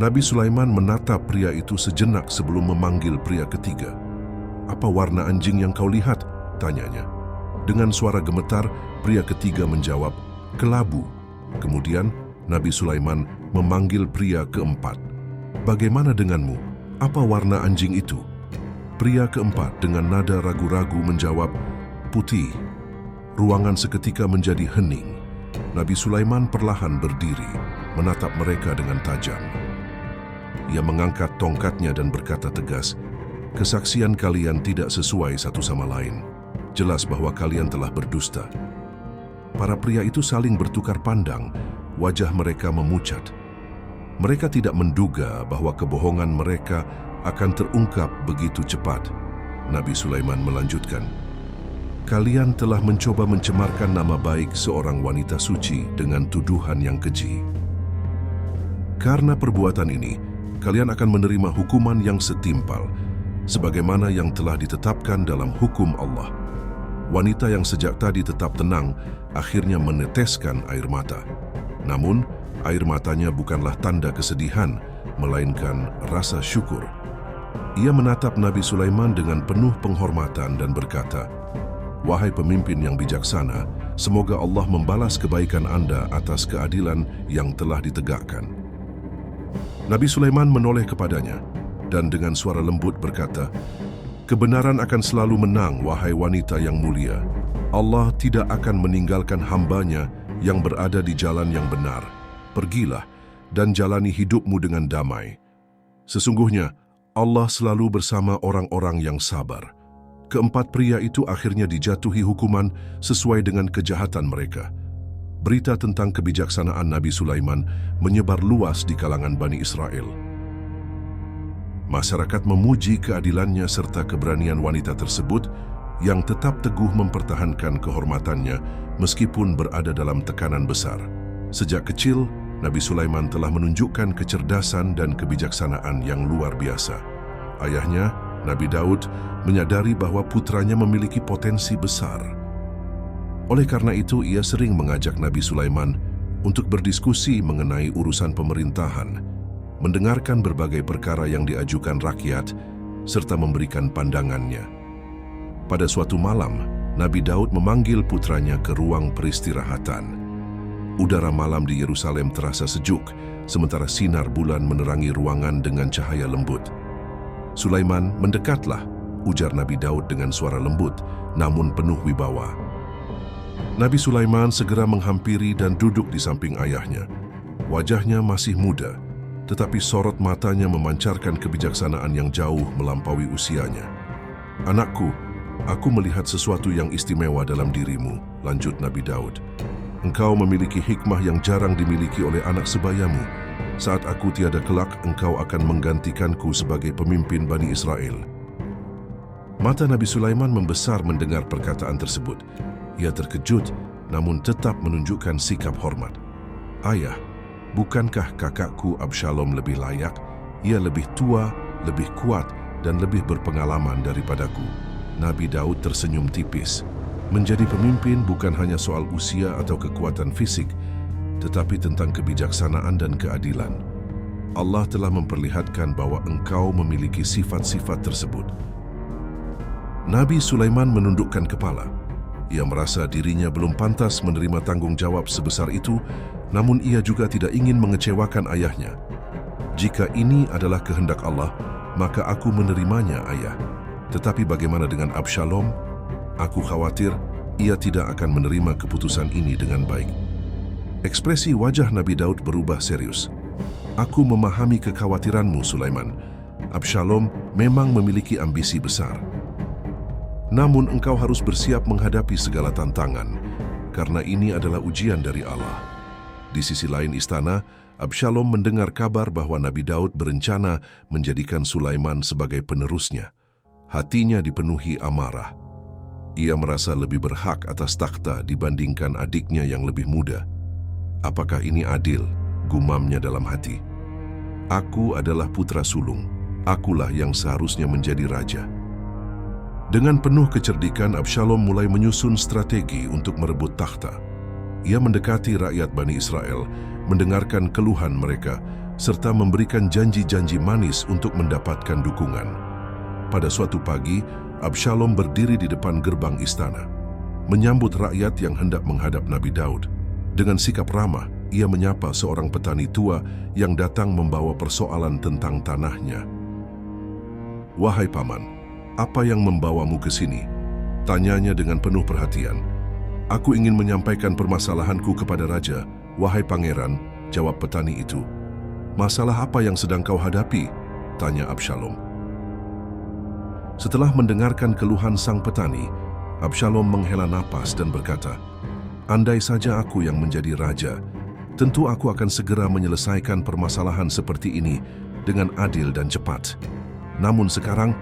Nabi Sulaiman menatap pria itu sejenak sebelum memanggil pria ketiga. "Apa warna anjing yang kau lihat?" tanyanya. Dengan suara gemetar, pria ketiga menjawab, "Kelabu." Kemudian Nabi Sulaiman memanggil pria keempat. "Bagaimana denganmu? Apa warna anjing itu?" Pria keempat dengan nada ragu-ragu menjawab, "Putih." Ruangan seketika menjadi hening. Nabi Sulaiman perlahan berdiri, menatap mereka dengan tajam. Ia mengangkat tongkatnya dan berkata tegas, "Kesaksian kalian tidak sesuai satu sama lain. Jelas bahwa kalian telah berdusta." Para pria itu saling bertukar pandang, wajah mereka memucat. Mereka tidak menduga bahwa kebohongan mereka akan terungkap begitu cepat. Nabi Sulaiman melanjutkan, "Kalian telah mencoba mencemarkan nama baik seorang wanita suci dengan tuduhan yang keji. Karena perbuatan ini, kalian akan menerima hukuman yang setimpal, sebagaimana yang telah ditetapkan dalam hukum Allah." Wanita yang sejak tadi tetap tenang, akhirnya meneteskan air mata. Namun, air matanya bukanlah tanda kesedihan, melainkan rasa syukur. Ia menatap Nabi Sulaiman dengan penuh penghormatan dan berkata, "Wahai pemimpin yang bijaksana, semoga Allah membalas kebaikan Anda atas keadilan yang telah ditegakkan." Nabi Sulaiman menoleh kepadanya dan dengan suara lembut berkata, "Kebenaran akan selalu menang, wahai wanita yang mulia. Allah tidak akan meninggalkan hambanya yang berada di jalan yang benar. Pergilah dan jalani hidupmu dengan damai. Sesungguhnya, Allah selalu bersama orang-orang yang sabar." Keempat pria itu akhirnya dijatuhi hukuman sesuai dengan kejahatan mereka. Berita tentang kebijaksanaan Nabi Sulaiman menyebar luas di kalangan Bani Israel. Masyarakat memuji keadilannya serta keberanian wanita tersebut yang tetap teguh mempertahankan kehormatannya meskipun berada dalam tekanan besar. Sejak kecil, Nabi Sulaiman telah menunjukkan kecerdasan dan kebijaksanaan yang luar biasa. Ayahnya, Nabi Daud, menyadari bahwa putranya memiliki potensi besar. Oleh karena itu, ia sering mengajak Nabi Sulaiman untuk berdiskusi mengenai urusan pemerintahan, mendengarkan berbagai perkara yang diajukan rakyat, serta memberikan pandangannya. Pada suatu malam, Nabi Daud memanggil putranya ke ruang peristirahatan. Udara malam di Yerusalem terasa sejuk, sementara sinar bulan menerangi ruangan dengan cahaya lembut. "Sulaiman, mendekatlah," ujar Nabi Daud dengan suara lembut, namun penuh wibawa. Nabi Sulaiman segera menghampiri dan duduk di samping ayahnya. Wajahnya masih muda, tetapi sorot matanya memancarkan kebijaksanaan yang jauh melampaui usianya. "Anakku, aku melihat sesuatu yang istimewa dalam dirimu," lanjut Nabi Daud. "Engkau memiliki hikmah yang jarang dimiliki oleh anak sebayamu. Saat aku tiada kelak, engkau akan menggantikanku sebagai pemimpin Bani Israel." Mata Nabi Sulaiman membesar mendengar perkataan tersebut. Ia terkejut, namun tetap menunjukkan sikap hormat. "Ayah, bukankah kakakku Absalom lebih layak? Ia lebih tua, lebih kuat, dan lebih berpengalaman daripadaku." Nabi Daud tersenyum tipis. Menjadi pemimpin bukan hanya soal usia atau kekuatan fisik, tetapi tentang kebijaksanaan dan keadilan. Allah telah memperlihatkan bahwa engkau memiliki sifat-sifat tersebut. Nabi Sulaiman menundukkan kepala. Ia merasa dirinya belum pantas menerima tanggung jawab sebesar itu, namun ia juga tidak ingin mengecewakan ayahnya. "Jika ini adalah kehendak Allah, maka aku menerimanya, ayah. Tetapi bagaimana dengan Absalom? Aku khawatir ia tidak akan menerima keputusan ini dengan baik." Ekspresi wajah Nabi Daud berubah serius. "Aku memahami kekhawatiranmu, Sulaiman. Absalom memang memiliki ambisi besar." Namun engkau harus bersiap menghadapi segala tantangan, karena ini adalah ujian dari Allah. Di sisi lain istana, Absalom mendengar kabar bahwa Nabi Daud berencana menjadikan Sulaiman sebagai penerusnya. Hatinya dipenuhi amarah. Ia merasa lebih berhak atas takhta dibandingkan adiknya yang lebih muda. Apakah ini adil? Gumamnya dalam hati. Aku adalah putra sulung. Akulah yang seharusnya menjadi raja. Dengan penuh kecerdikan, Absalom mulai menyusun strategi untuk merebut takhta. Ia mendekati rakyat Bani Israel, mendengarkan keluhan mereka, serta memberikan janji-janji manis untuk mendapatkan dukungan. Pada suatu pagi, Absalom berdiri di depan gerbang istana, menyambut rakyat yang hendak menghadap Nabi Daud. Dengan sikap ramah, ia menyapa seorang petani tua yang datang membawa persoalan tentang tanahnya. "Wahai paman, apa yang membawamu ke sini?" tanyanya dengan penuh perhatian. "Aku ingin menyampaikan permasalahanku kepada raja, wahai pangeran," jawab petani itu. "Masalah apa yang sedang kau hadapi?" tanya Absalom. Setelah mendengarkan keluhan sang petani, Absalom menghela napas dan berkata, "Andai saja aku yang menjadi raja, tentu aku akan segera menyelesaikan permasalahan seperti ini dengan adil dan cepat. Namun sekarang,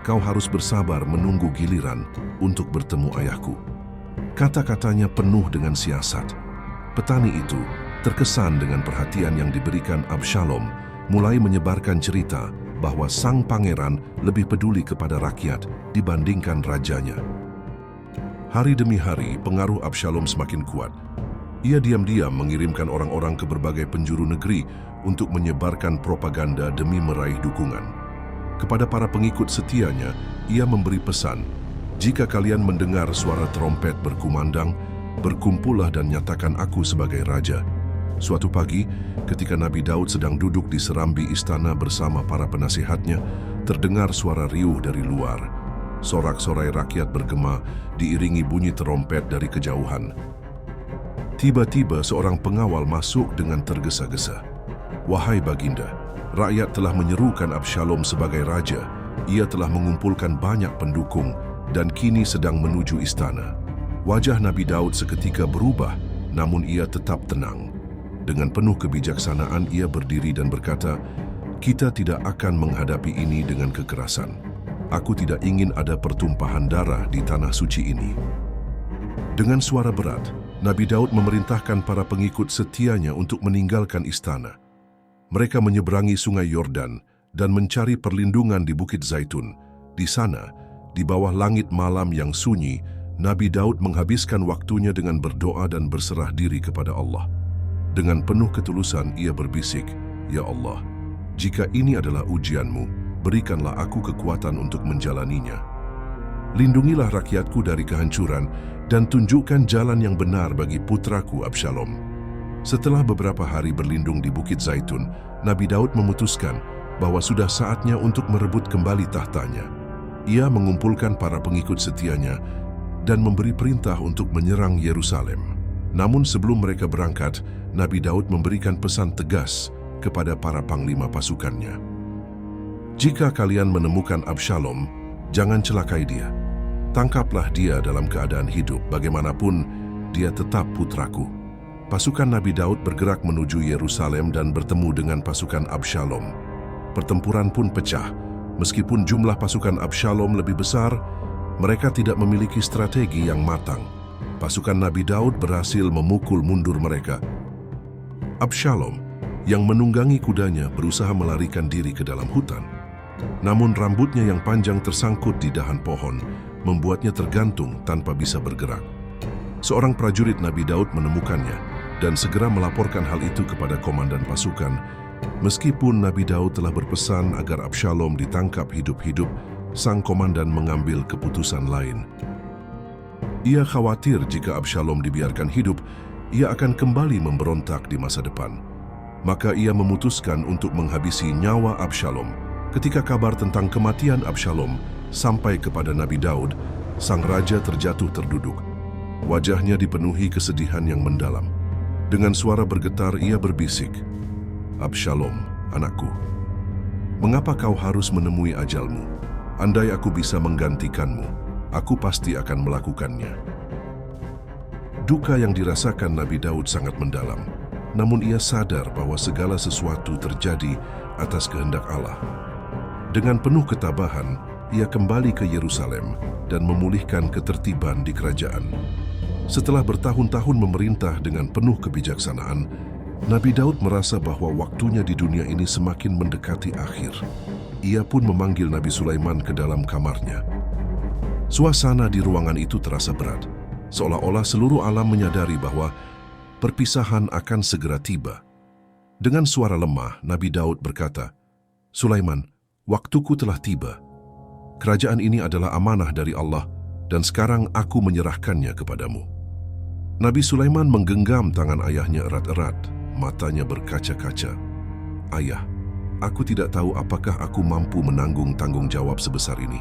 kau harus bersabar menunggu giliran untuk bertemu ayahku." Kata-katanya penuh dengan siasat. Petani itu terkesan dengan perhatian yang diberikan Absalom, mulai menyebarkan cerita bahwa sang pangeran lebih peduli kepada rakyat dibandingkan rajanya. Hari demi hari, pengaruh Absalom semakin kuat. Ia diam-diam mengirimkan orang-orang ke berbagai penjuru negeri untuk menyebarkan propaganda demi meraih dukungan. Kepada para pengikut setianya, ia memberi pesan, "Jika kalian mendengar suara trompet berkumandang, berkumpullah dan nyatakan aku sebagai raja." Suatu pagi, ketika Nabi Daud sedang duduk di serambi istana bersama para penasihatnya, terdengar suara riuh dari luar. Sorak-sorai rakyat bergema, diiringi bunyi trompet dari kejauhan. Tiba-tiba seorang pengawal masuk dengan tergesa-gesa. "Wahai baginda, rakyat telah menyerukan Absalom sebagai raja. Ia telah mengumpulkan banyak pendukung dan kini sedang menuju istana." Wajah Nabi Daud seketika berubah, namun ia tetap tenang. Dengan penuh kebijaksanaan ia berdiri dan berkata, "Kita tidak akan menghadapi ini dengan kekerasan. Aku tidak ingin ada pertumpahan darah di tanah suci ini." Dengan suara berat, Nabi Daud memerintahkan para pengikut setianya untuk meninggalkan istana. Mereka menyeberangi sungai Yordan dan mencari perlindungan di Bukit Zaitun. Di sana, di bawah langit malam yang sunyi, Nabi Daud menghabiskan waktunya dengan berdoa dan berserah diri kepada Allah. Dengan penuh ketulusan ia berbisik, "Ya Allah, jika ini adalah ujianmu, berikanlah aku kekuatan untuk menjalaninya. Lindungilah rakyatku dari kehancuran dan tunjukkan jalan yang benar bagi putraku Absalom." Setelah beberapa hari berlindung di Bukit Zaitun, Nabi Daud memutuskan bahwa sudah saatnya untuk merebut kembali tahtanya. Ia mengumpulkan para pengikut setianya dan memberi perintah untuk menyerang Yerusalem. Namun sebelum mereka berangkat, Nabi Daud memberikan pesan tegas kepada para panglima pasukannya. "Jika kalian menemukan Absalom, jangan celakai dia. Tangkaplah dia dalam keadaan hidup, bagaimanapun dia tetap putraku." Pasukan Nabi Daud bergerak menuju Yerusalem dan bertemu dengan pasukan Absalom. Pertempuran pun pecah. Meskipun jumlah pasukan Absalom lebih besar, mereka tidak memiliki strategi yang matang. Pasukan Nabi Daud berhasil memukul mundur mereka. Absalom, yang menunggangi kudanya, berusaha melarikan diri ke dalam hutan. Namun rambutnya yang panjang tersangkut di dahan pohon, membuatnya tergantung tanpa bisa bergerak. Seorang prajurit Nabi Daud menemukannya dan segera melaporkan hal itu kepada komandan pasukan. Meskipun Nabi Daud telah berpesan agar Absalom ditangkap hidup-hidup, sang komandan mengambil keputusan lain. Ia khawatir jika Absalom dibiarkan hidup, ia akan kembali memberontak di masa depan. Maka ia memutuskan untuk menghabisi nyawa Absalom. Ketika kabar tentang kematian Absalom sampai kepada Nabi Daud, sang raja terjatuh terduduk. Wajahnya dipenuhi kesedihan yang mendalam. Dengan suara bergetar ia berbisik, "Absalom, anakku, mengapa kau harus menemui ajalmu? Andai aku bisa menggantikanmu, aku pasti akan melakukannya." Duka yang dirasakan Nabi Daud sangat mendalam, namun ia sadar bahwa segala sesuatu terjadi atas kehendak Allah. Dengan penuh ketabahan, ia kembali ke Yerusalem dan memulihkan ketertiban di kerajaan. Setelah bertahun-tahun memerintah dengan penuh kebijaksanaan, Nabi Daud merasa bahwa waktunya di dunia ini semakin mendekati akhir. Ia pun memanggil Nabi Sulaiman ke dalam kamarnya. Suasana di ruangan itu terasa berat, seolah-olah seluruh alam menyadari bahwa perpisahan akan segera tiba. Dengan suara lemah, Nabi Daud berkata, "Sulaiman, waktuku telah tiba. Kerajaan ini adalah amanah dari Allah, dan sekarang aku menyerahkannya kepadamu." Nabi Sulaiman menggenggam tangan ayahnya erat-erat, matanya berkaca-kaca. "Ayah, aku tidak tahu apakah aku mampu menanggung tanggung jawab sebesar ini."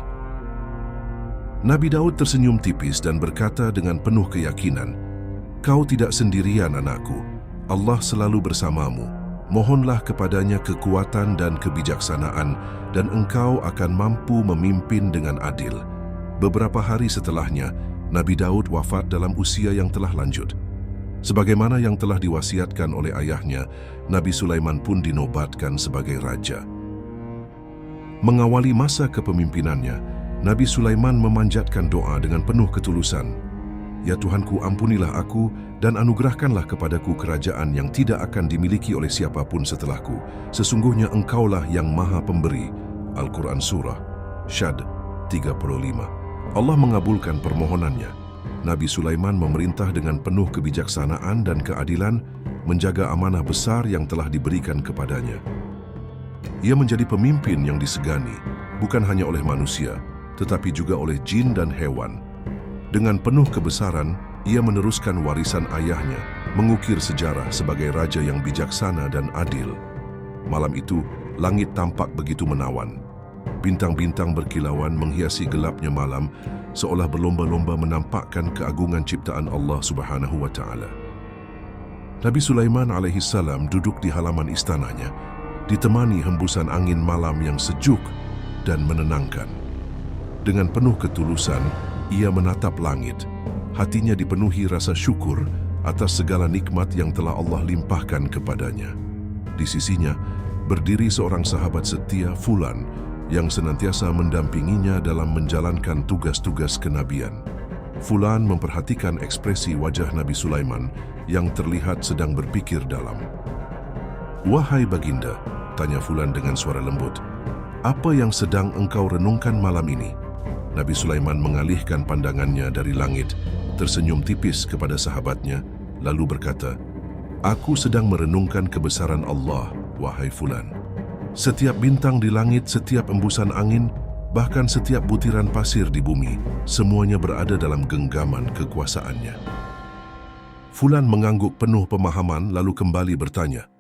Nabi Daud tersenyum tipis dan berkata dengan penuh keyakinan, "Kau tidak sendirian, anakku. Allah selalu bersamamu. Mohonlah kepadanya kekuatan dan kebijaksanaan, dan engkau akan mampu memimpin dengan adil." Beberapa hari setelahnya, Nabi Daud wafat dalam usia yang telah lanjut. Sebagaimana yang telah diwasiatkan oleh ayahnya, Nabi Sulaiman pun dinobatkan sebagai raja. Mengawali masa kepemimpinannya, Nabi Sulaiman memanjatkan doa dengan penuh ketulusan. "Ya Tuhanku, ampunilah aku dan anugerahkanlah kepadaku kerajaan yang tidak akan dimiliki oleh siapapun setelahku. Sesungguhnya Engkaulah yang Maha Pemberi." Al-Quran Surah Syad 35. Allah mengabulkan permohonannya. Nabi Sulaiman memerintah dengan penuh kebijaksanaan dan keadilan, menjaga amanah besar yang telah diberikan kepadanya. Ia menjadi pemimpin yang disegani, bukan hanya oleh manusia, tetapi juga oleh jin dan hewan. Dengan penuh kebesaran, ia meneruskan warisan ayahnya, mengukir sejarah sebagai raja yang bijaksana dan adil. Malam itu, langit tampak begitu menawan. Bintang-bintang berkilauan menghiasi gelapnya malam, seolah berlomba-lomba menampakkan keagungan ciptaan Allah Subhanahu wa Ta'ala. Nabi Sulaiman alaihissalam duduk di halaman istananya, ditemani hembusan angin malam yang sejuk dan menenangkan. Dengan penuh ketulusan, ia menatap langit. Hatinya dipenuhi rasa syukur atas segala nikmat yang telah Allah limpahkan kepadanya. Di sisinya, berdiri seorang sahabat setia, Fulan, yang senantiasa mendampinginya dalam menjalankan tugas-tugas kenabian. Fulan memperhatikan ekspresi wajah Nabi Sulaiman yang terlihat sedang berpikir dalam. "Wahai baginda," tanya Fulan dengan suara lembut, "apa yang sedang engkau renungkan malam ini?" Nabi Sulaiman mengalihkan pandangannya dari langit, tersenyum tipis kepada sahabatnya, lalu berkata, "Aku sedang merenungkan kebesaran Allah, wahai Fulan. Setiap bintang di langit, setiap embusan angin, bahkan setiap butiran pasir di bumi, semuanya berada dalam genggaman kekuasaannya." Fulan mengangguk penuh pemahaman lalu kembali bertanya,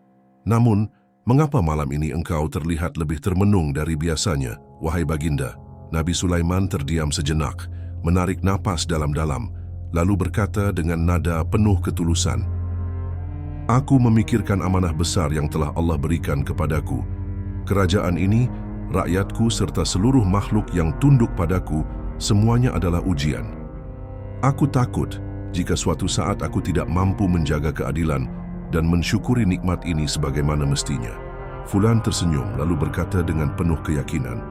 "Namun, mengapa malam ini engkau terlihat lebih termenung dari biasanya, wahai baginda?" Nabi Sulaiman terdiam sejenak, menarik napas dalam-dalam, lalu berkata dengan nada penuh ketulusan, "Aku memikirkan amanah besar yang telah Allah berikan kepadaku. Kerajaan ini, rakyatku serta seluruh makhluk yang tunduk padaku, semuanya adalah ujian. Aku takut jika suatu saat aku tidak mampu menjaga keadilan dan mensyukuri nikmat ini sebagaimana mestinya." Fulan tersenyum lalu berkata dengan penuh keyakinan,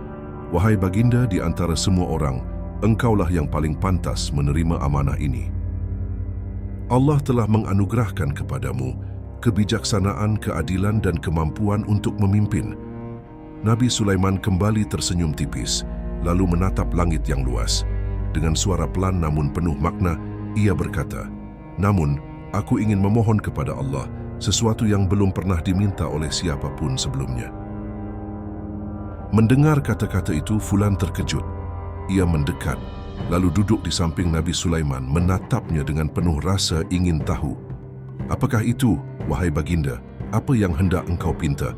"Wahai baginda di antara semua orang, engkaulah yang paling pantas menerima amanah ini. Allah telah menganugerahkan kepadamu kebijaksanaan, keadilan, dan kemampuan untuk memimpin." Nabi Sulaiman kembali tersenyum tipis, lalu menatap langit yang luas. Dengan suara pelan namun penuh makna, ia berkata, "Namun, aku ingin memohon kepada Allah sesuatu yang belum pernah diminta oleh siapapun sebelumnya." Mendengar kata-kata itu, Fulan terkejut. Ia mendekat, lalu duduk di samping Nabi Sulaiman, menatapnya dengan penuh rasa ingin tahu. "Apakah itu, wahai baginda? Apa yang hendak engkau pinta?"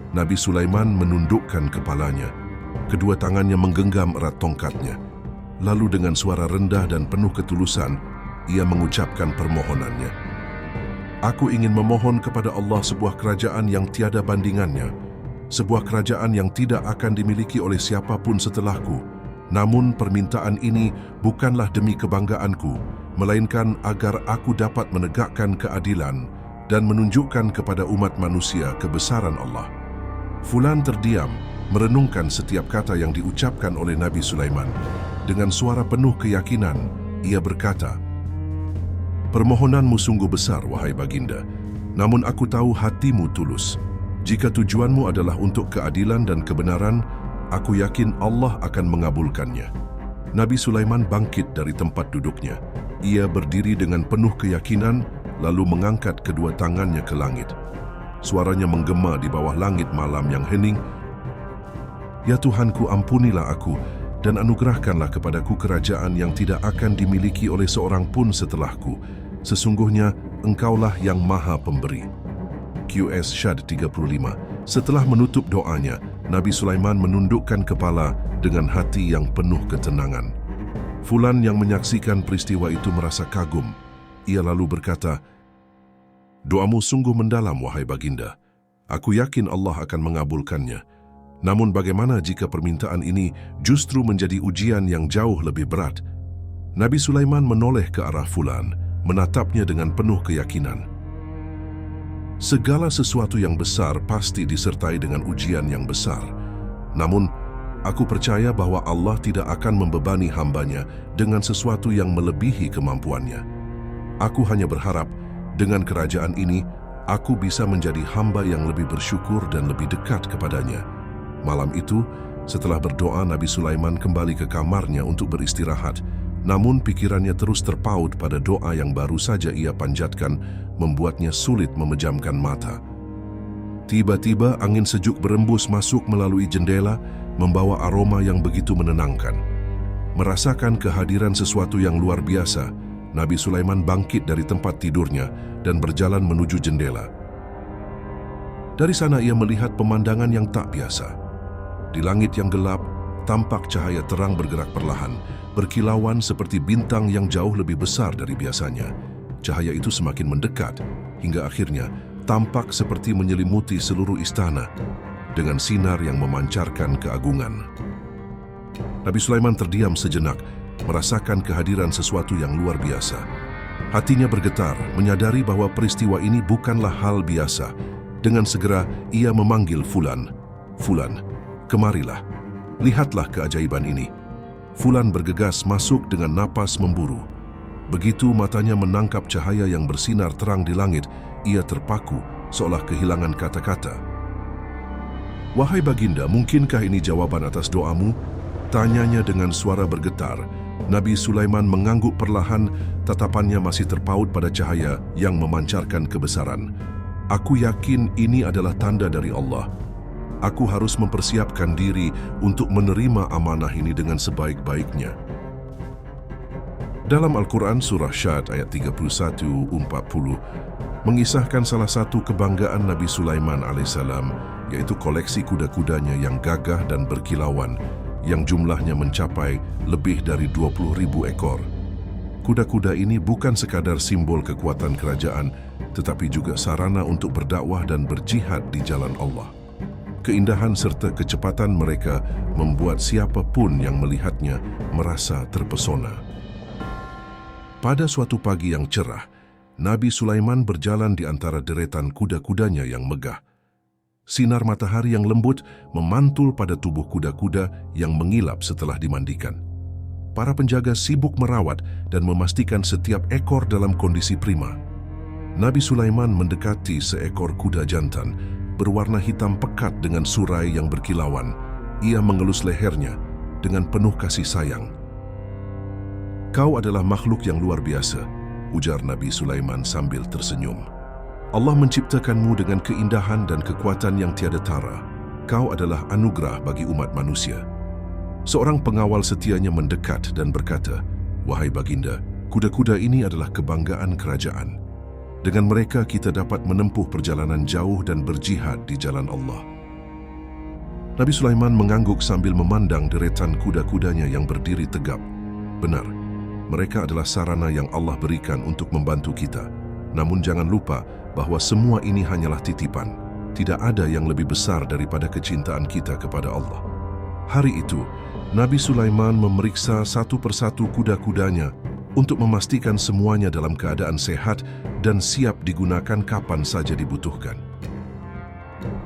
Nabi Sulaiman menundukkan kepalanya. Kedua tangannya menggenggam erat tongkatnya. Lalu dengan suara rendah dan penuh ketulusan, ia mengucapkan permohonannya. "Aku ingin memohon kepada Allah sebuah kerajaan yang tiada bandingannya, sebuah kerajaan yang tidak akan dimiliki oleh siapapun setelahku, Namun permintaan ini bukanlah demi kebanggaanku, melainkan agar aku dapat menegakkan keadilan dan menunjukkan kepada umat manusia kebesaran Allah." Fulan terdiam, merenungkan setiap kata yang diucapkan oleh Nabi Sulaiman. Dengan suara penuh keyakinan, ia berkata, "Permohonanmu sungguh besar, wahai baginda. Namun aku tahu hatimu tulus. Jika tujuanmu adalah untuk keadilan dan kebenaran, aku yakin Allah akan mengabulkannya." Nabi Sulaiman bangkit dari tempat duduknya. Ia berdiri dengan penuh keyakinan, lalu mengangkat kedua tangannya ke langit. Suaranya menggema di bawah langit malam yang hening, "Ya Tuhanku, ampunilah aku dan anugerahkanlah kepadaku kerajaan yang tidak akan dimiliki oleh seorang pun setelahku. Sesungguhnya Engkaulah yang Maha Pemberi." QS Syad 35. Setelah menutup doanya, Nabi Sulaiman menundukkan kepala dengan hati yang penuh ketenangan. Fulan yang menyaksikan peristiwa itu merasa kagum. Ia lalu berkata, "Doamu sungguh mendalam, wahai baginda. Aku yakin Allah akan mengabulkannya. Namun bagaimana jika permintaan ini justru menjadi ujian yang jauh lebih berat?" Nabi Sulaiman menoleh ke arah Fulan, menatapnya dengan penuh keyakinan. "Segala sesuatu yang besar pasti disertai dengan ujian yang besar. Namun, aku percaya bahwa Allah tidak akan membebani hambanya dengan sesuatu yang melebihi kemampuannya. Aku hanya berharap dengan kerajaan ini, aku bisa menjadi hamba yang lebih bersyukur dan lebih dekat kepadanya." Malam itu, setelah berdoa, Nabi Sulaiman kembali ke kamarnya untuk beristirahat. Namun pikirannya terus terpaut pada doa yang baru saja ia panjatkan, membuatnya sulit memejamkan mata. Tiba-tiba angin sejuk berembus masuk melalui jendela, membawa aroma yang begitu menenangkan. Merasakan kehadiran sesuatu yang luar biasa, Nabi Sulaiman bangkit dari tempat tidurnya dan berjalan menuju jendela. Dari sana ia melihat pemandangan yang tak biasa. Di langit yang gelap, tampak cahaya terang bergerak perlahan, berkilauan seperti bintang yang jauh lebih besar dari biasanya. Cahaya itu semakin mendekat, hingga akhirnya tampak seperti menyelimuti seluruh istana dengan sinar yang memancarkan keagungan. Nabi Sulaiman terdiam sejenak, merasakan kehadiran sesuatu yang luar biasa. Hatinya bergetar, menyadari bahwa peristiwa ini bukanlah hal biasa. Dengan segera, ia memanggil Fulan. "Fulan, kemarilah. Lihatlah keajaiban ini." Fulan bergegas masuk dengan napas memburu. Begitu matanya menangkap cahaya yang bersinar terang di langit, ia terpaku, seolah kehilangan kata-kata. "Wahai baginda, mungkinkah ini jawaban atas doamu?" tanyanya dengan suara bergetar. Nabi Sulaiman mengangguk perlahan, tatapannya masih terpaut pada cahaya yang memancarkan kebesaran. "Aku yakin ini adalah tanda dari Allah. Aku harus mempersiapkan diri untuk menerima amanah ini dengan sebaik-baiknya." Dalam Al-Quran Surah Syad ayat 31-40 mengisahkan salah satu kebanggaan Nabi Sulaiman alaihissalam, yaitu koleksi kuda-kudanya yang gagah dan berkilauan, yang jumlahnya mencapai lebih dari 20.000 ekor. Kuda-kuda ini bukan sekadar simbol kekuatan kerajaan, tetapi juga sarana untuk berdakwah dan berjihad di jalan Allah. Keindahan serta kecepatan mereka membuat siapapun yang melihatnya merasa terpesona. Pada suatu pagi yang cerah, Nabi Sulaiman berjalan di antara deretan kuda-kudanya yang megah. Sinar matahari yang lembut memantul pada tubuh kuda-kuda yang mengilap setelah dimandikan. Para penjaga sibuk merawat dan memastikan setiap ekor dalam kondisi prima. Nabi Sulaiman mendekati seekor kuda jantan, berwarna hitam pekat dengan surai yang berkilauan. Ia mengelus lehernya dengan penuh kasih sayang. "Kau adalah makhluk yang luar biasa," ujar Nabi Sulaiman sambil tersenyum. "Allah menciptakanmu dengan keindahan dan kekuatan yang tiada tara. Kau adalah anugerah bagi umat manusia." Seorang pengawal setianya mendekat dan berkata, "Wahai baginda, kuda-kuda ini adalah kebanggaan kerajaan. Dengan mereka kita dapat menempuh perjalanan jauh dan berjihad di jalan Allah." Nabi Sulaiman mengangguk sambil memandang deretan kuda-kudanya yang berdiri tegap. Benar, mereka adalah sarana yang Allah berikan untuk membantu kita. Namun jangan lupa bahwa semua ini hanyalah titipan. Tidak ada yang lebih besar daripada kecintaan kita kepada Allah. Hari itu, Nabi Sulaiman memeriksa satu persatu kuda-kudanya untuk memastikan semuanya dalam keadaan sehat dan siap digunakan kapan saja dibutuhkan.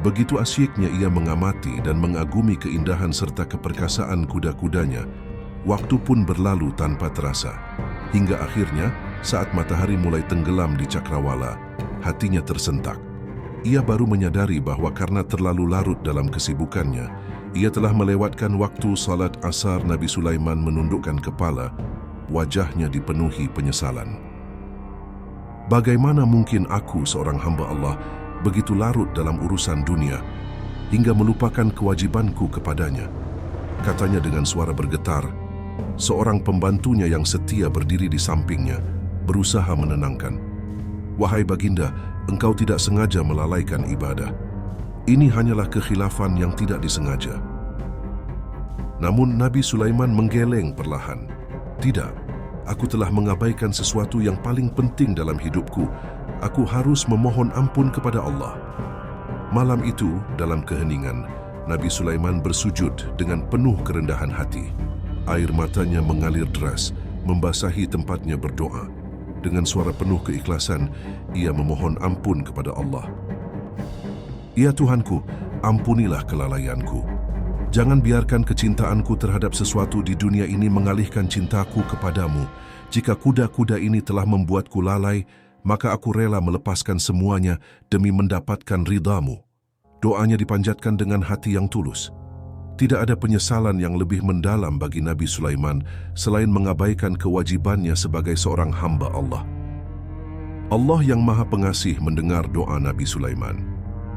Begitu asyiknya ia mengamati dan mengagumi keindahan serta keperkasaan kuda-kudanya, waktu pun berlalu tanpa terasa. Hingga akhirnya, saat matahari mulai tenggelam di cakrawala, hatinya tersentak. Ia baru menyadari bahwa karena terlalu larut dalam kesibukannya, ia telah melewatkan waktu salat asar. Nabi Sulaiman menundukkan kepala, wajahnya dipenuhi penyesalan. Bagaimana mungkin aku, seorang hamba Allah, begitu larut dalam urusan dunia, hingga melupakan kewajibanku kepadanya? Katanya dengan suara bergetar. Seorang pembantunya yang setia berdiri di sampingnya, berusaha menenangkan. Wahai baginda, engkau tidak sengaja melalaikan ibadah. Ini hanyalah kekhilafan yang tidak disengaja. Namun Nabi Sulaiman menggeleng perlahan. Tidak, aku telah mengabaikan sesuatu yang paling penting dalam hidupku. Aku harus memohon ampun kepada Allah. Malam itu, dalam keheningan, Nabi Sulaiman bersujud dengan penuh kerendahan hati. Air matanya mengalir deras, membasahi tempatnya berdoa. Dengan suara penuh keikhlasan, ia memohon ampun kepada Allah. Ya Tuhanku, ampunilah kelalaianku. Jangan biarkan kecintaanku terhadap sesuatu di dunia ini mengalihkan cintaku kepadamu. Jika kuda-kuda ini telah membuatku lalai, maka aku rela melepaskan semuanya demi mendapatkan ridhamu. Doanya dipanjatkan dengan hati yang tulus. Tidak ada penyesalan yang lebih mendalam bagi Nabi Sulaiman selain mengabaikan kewajibannya sebagai seorang hamba Allah. Allah yang Maha Pengasih mendengar doa Nabi Sulaiman.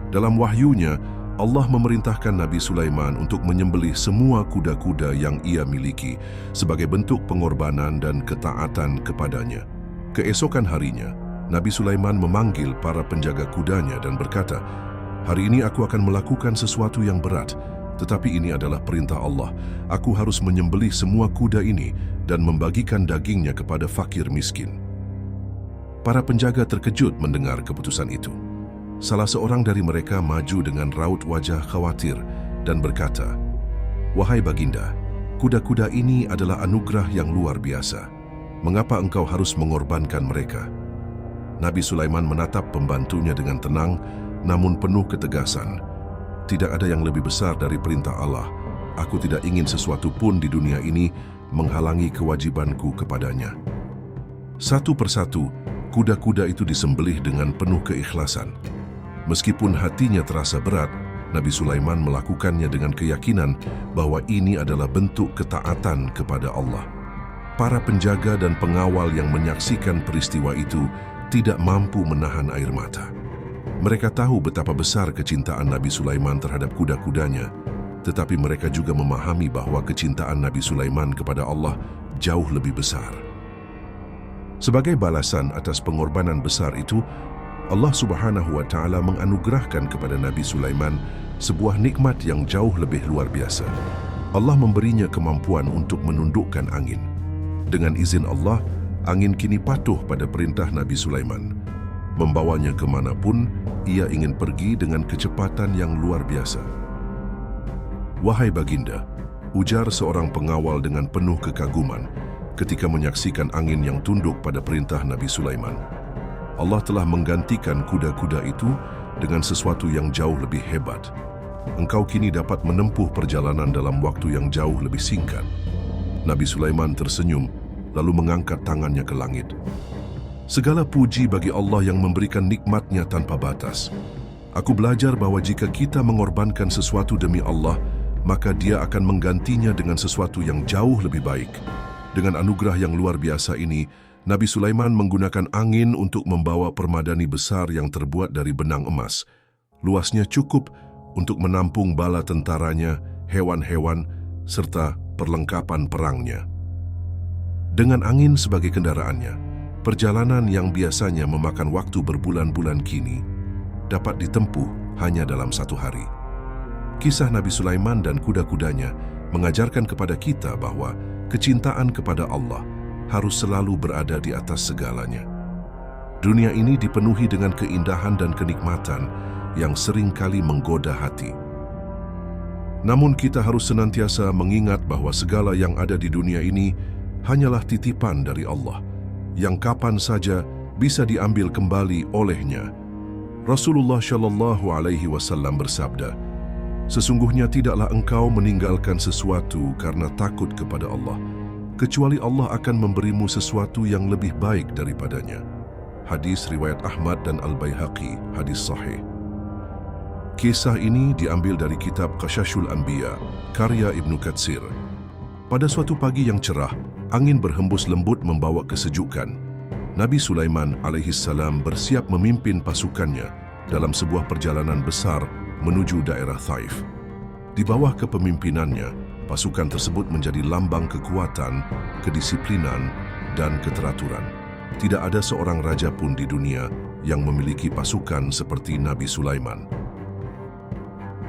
Dalam wahyunya, Allah memerintahkan Nabi Sulaiman untuk menyembelih semua kuda-kuda yang ia miliki sebagai bentuk pengorbanan dan ketaatan kepadanya. Keesokan harinya, Nabi Sulaiman memanggil para penjaga kudanya dan berkata, "Hari ini aku akan melakukan sesuatu yang berat, tetapi ini adalah perintah Allah. Aku harus menyembelih semua kuda ini dan membagikan dagingnya kepada fakir miskin." Para penjaga terkejut mendengar keputusan itu. Salah seorang dari mereka maju dengan raut wajah khawatir dan berkata, "Wahai baginda, kuda-kuda ini adalah anugerah yang luar biasa. Mengapa engkau harus mengorbankan mereka?" Nabi Sulaiman menatap pembantunya dengan tenang, namun penuh ketegasan. "Tidak ada yang lebih besar dari perintah Allah. Aku tidak ingin sesuatu pun di dunia ini menghalangi kewajibanku kepadanya." Satu persatu, kuda-kuda itu disembelih dengan penuh keikhlasan. Meskipun hatinya terasa berat, Nabi Sulaiman melakukannya dengan keyakinan bahwa ini adalah bentuk ketaatan kepada Allah. Para penjaga dan pengawal yang menyaksikan peristiwa itu tidak mampu menahan air mata. Mereka tahu betapa besar kecintaan Nabi Sulaiman terhadap kuda-kudanya, tetapi mereka juga memahami bahwa kecintaan Nabi Sulaiman kepada Allah jauh lebih besar. Sebagai balasan atas pengorbanan besar itu, Allah Subhanahu wa Ta'ala menganugerahkan kepada Nabi Sulaiman sebuah nikmat yang jauh lebih luar biasa. Allah memberinya kemampuan untuk menundukkan angin. Dengan izin Allah, angin kini patuh pada perintah Nabi Sulaiman. Membawanya kemanapun ia ingin pergi dengan kecepatan yang luar biasa. "Wahai baginda," ujar seorang pengawal dengan penuh kekaguman ketika menyaksikan angin yang tunduk pada perintah Nabi Sulaiman, "Allah telah menggantikan kuda-kuda itu dengan sesuatu yang jauh lebih hebat. Engkau kini dapat menempuh perjalanan dalam waktu yang jauh lebih singkat." Nabi Sulaiman tersenyum, lalu mengangkat tangannya ke langit. "Segala puji bagi Allah yang memberikan nikmatnya tanpa batas. Aku belajar bahwa jika kita mengorbankan sesuatu demi Allah, maka Dia akan menggantinya dengan sesuatu yang jauh lebih baik." Dengan anugerah yang luar biasa ini, Nabi Sulaiman menggunakan angin untuk membawa permadani besar yang terbuat dari benang emas. Luasnya cukup untuk menampung bala tentaranya, hewan-hewan, serta perlengkapan perangnya. Dengan angin sebagai kendaraannya, perjalanan yang biasanya memakan waktu berbulan-bulan kini dapat ditempuh hanya dalam 1 hari. Kisah Nabi Sulaiman dan kuda-kudanya mengajarkan kepada kita bahwa kecintaan kepada Allah harus selalu berada di atas segalanya. Dunia ini dipenuhi dengan keindahan dan kenikmatan yang sering kali menggoda hati. Namun kita harus senantiasa mengingat bahwa segala yang ada di dunia ini hanyalah titipan dari Allah, yang kapan saja bisa diambil kembali olehnya. Rasulullah Shallallahu Alaihi Wasallam bersabda, "Sesungguhnya tidaklah engkau meninggalkan sesuatu karena takut kepada Allah, kecuali Allah akan memberimu sesuatu yang lebih baik daripadanya." Hadis riwayat Ahmad dan Al-Baihaqi, hadis sahih. Kisah ini diambil dari kitab Qasashul Anbiya, karya Ibnu Katsir. Pada suatu pagi yang cerah, angin berhembus lembut membawa kesejukan. Nabi Sulaiman alaihissalam bersiap memimpin pasukannya dalam sebuah perjalanan besar menuju daerah Thaif. Di bawah kepemimpinannya, pasukan tersebut menjadi lambang kekuatan, kedisiplinan, dan keteraturan. Tidak ada seorang raja pun di dunia yang memiliki pasukan seperti Nabi Sulaiman.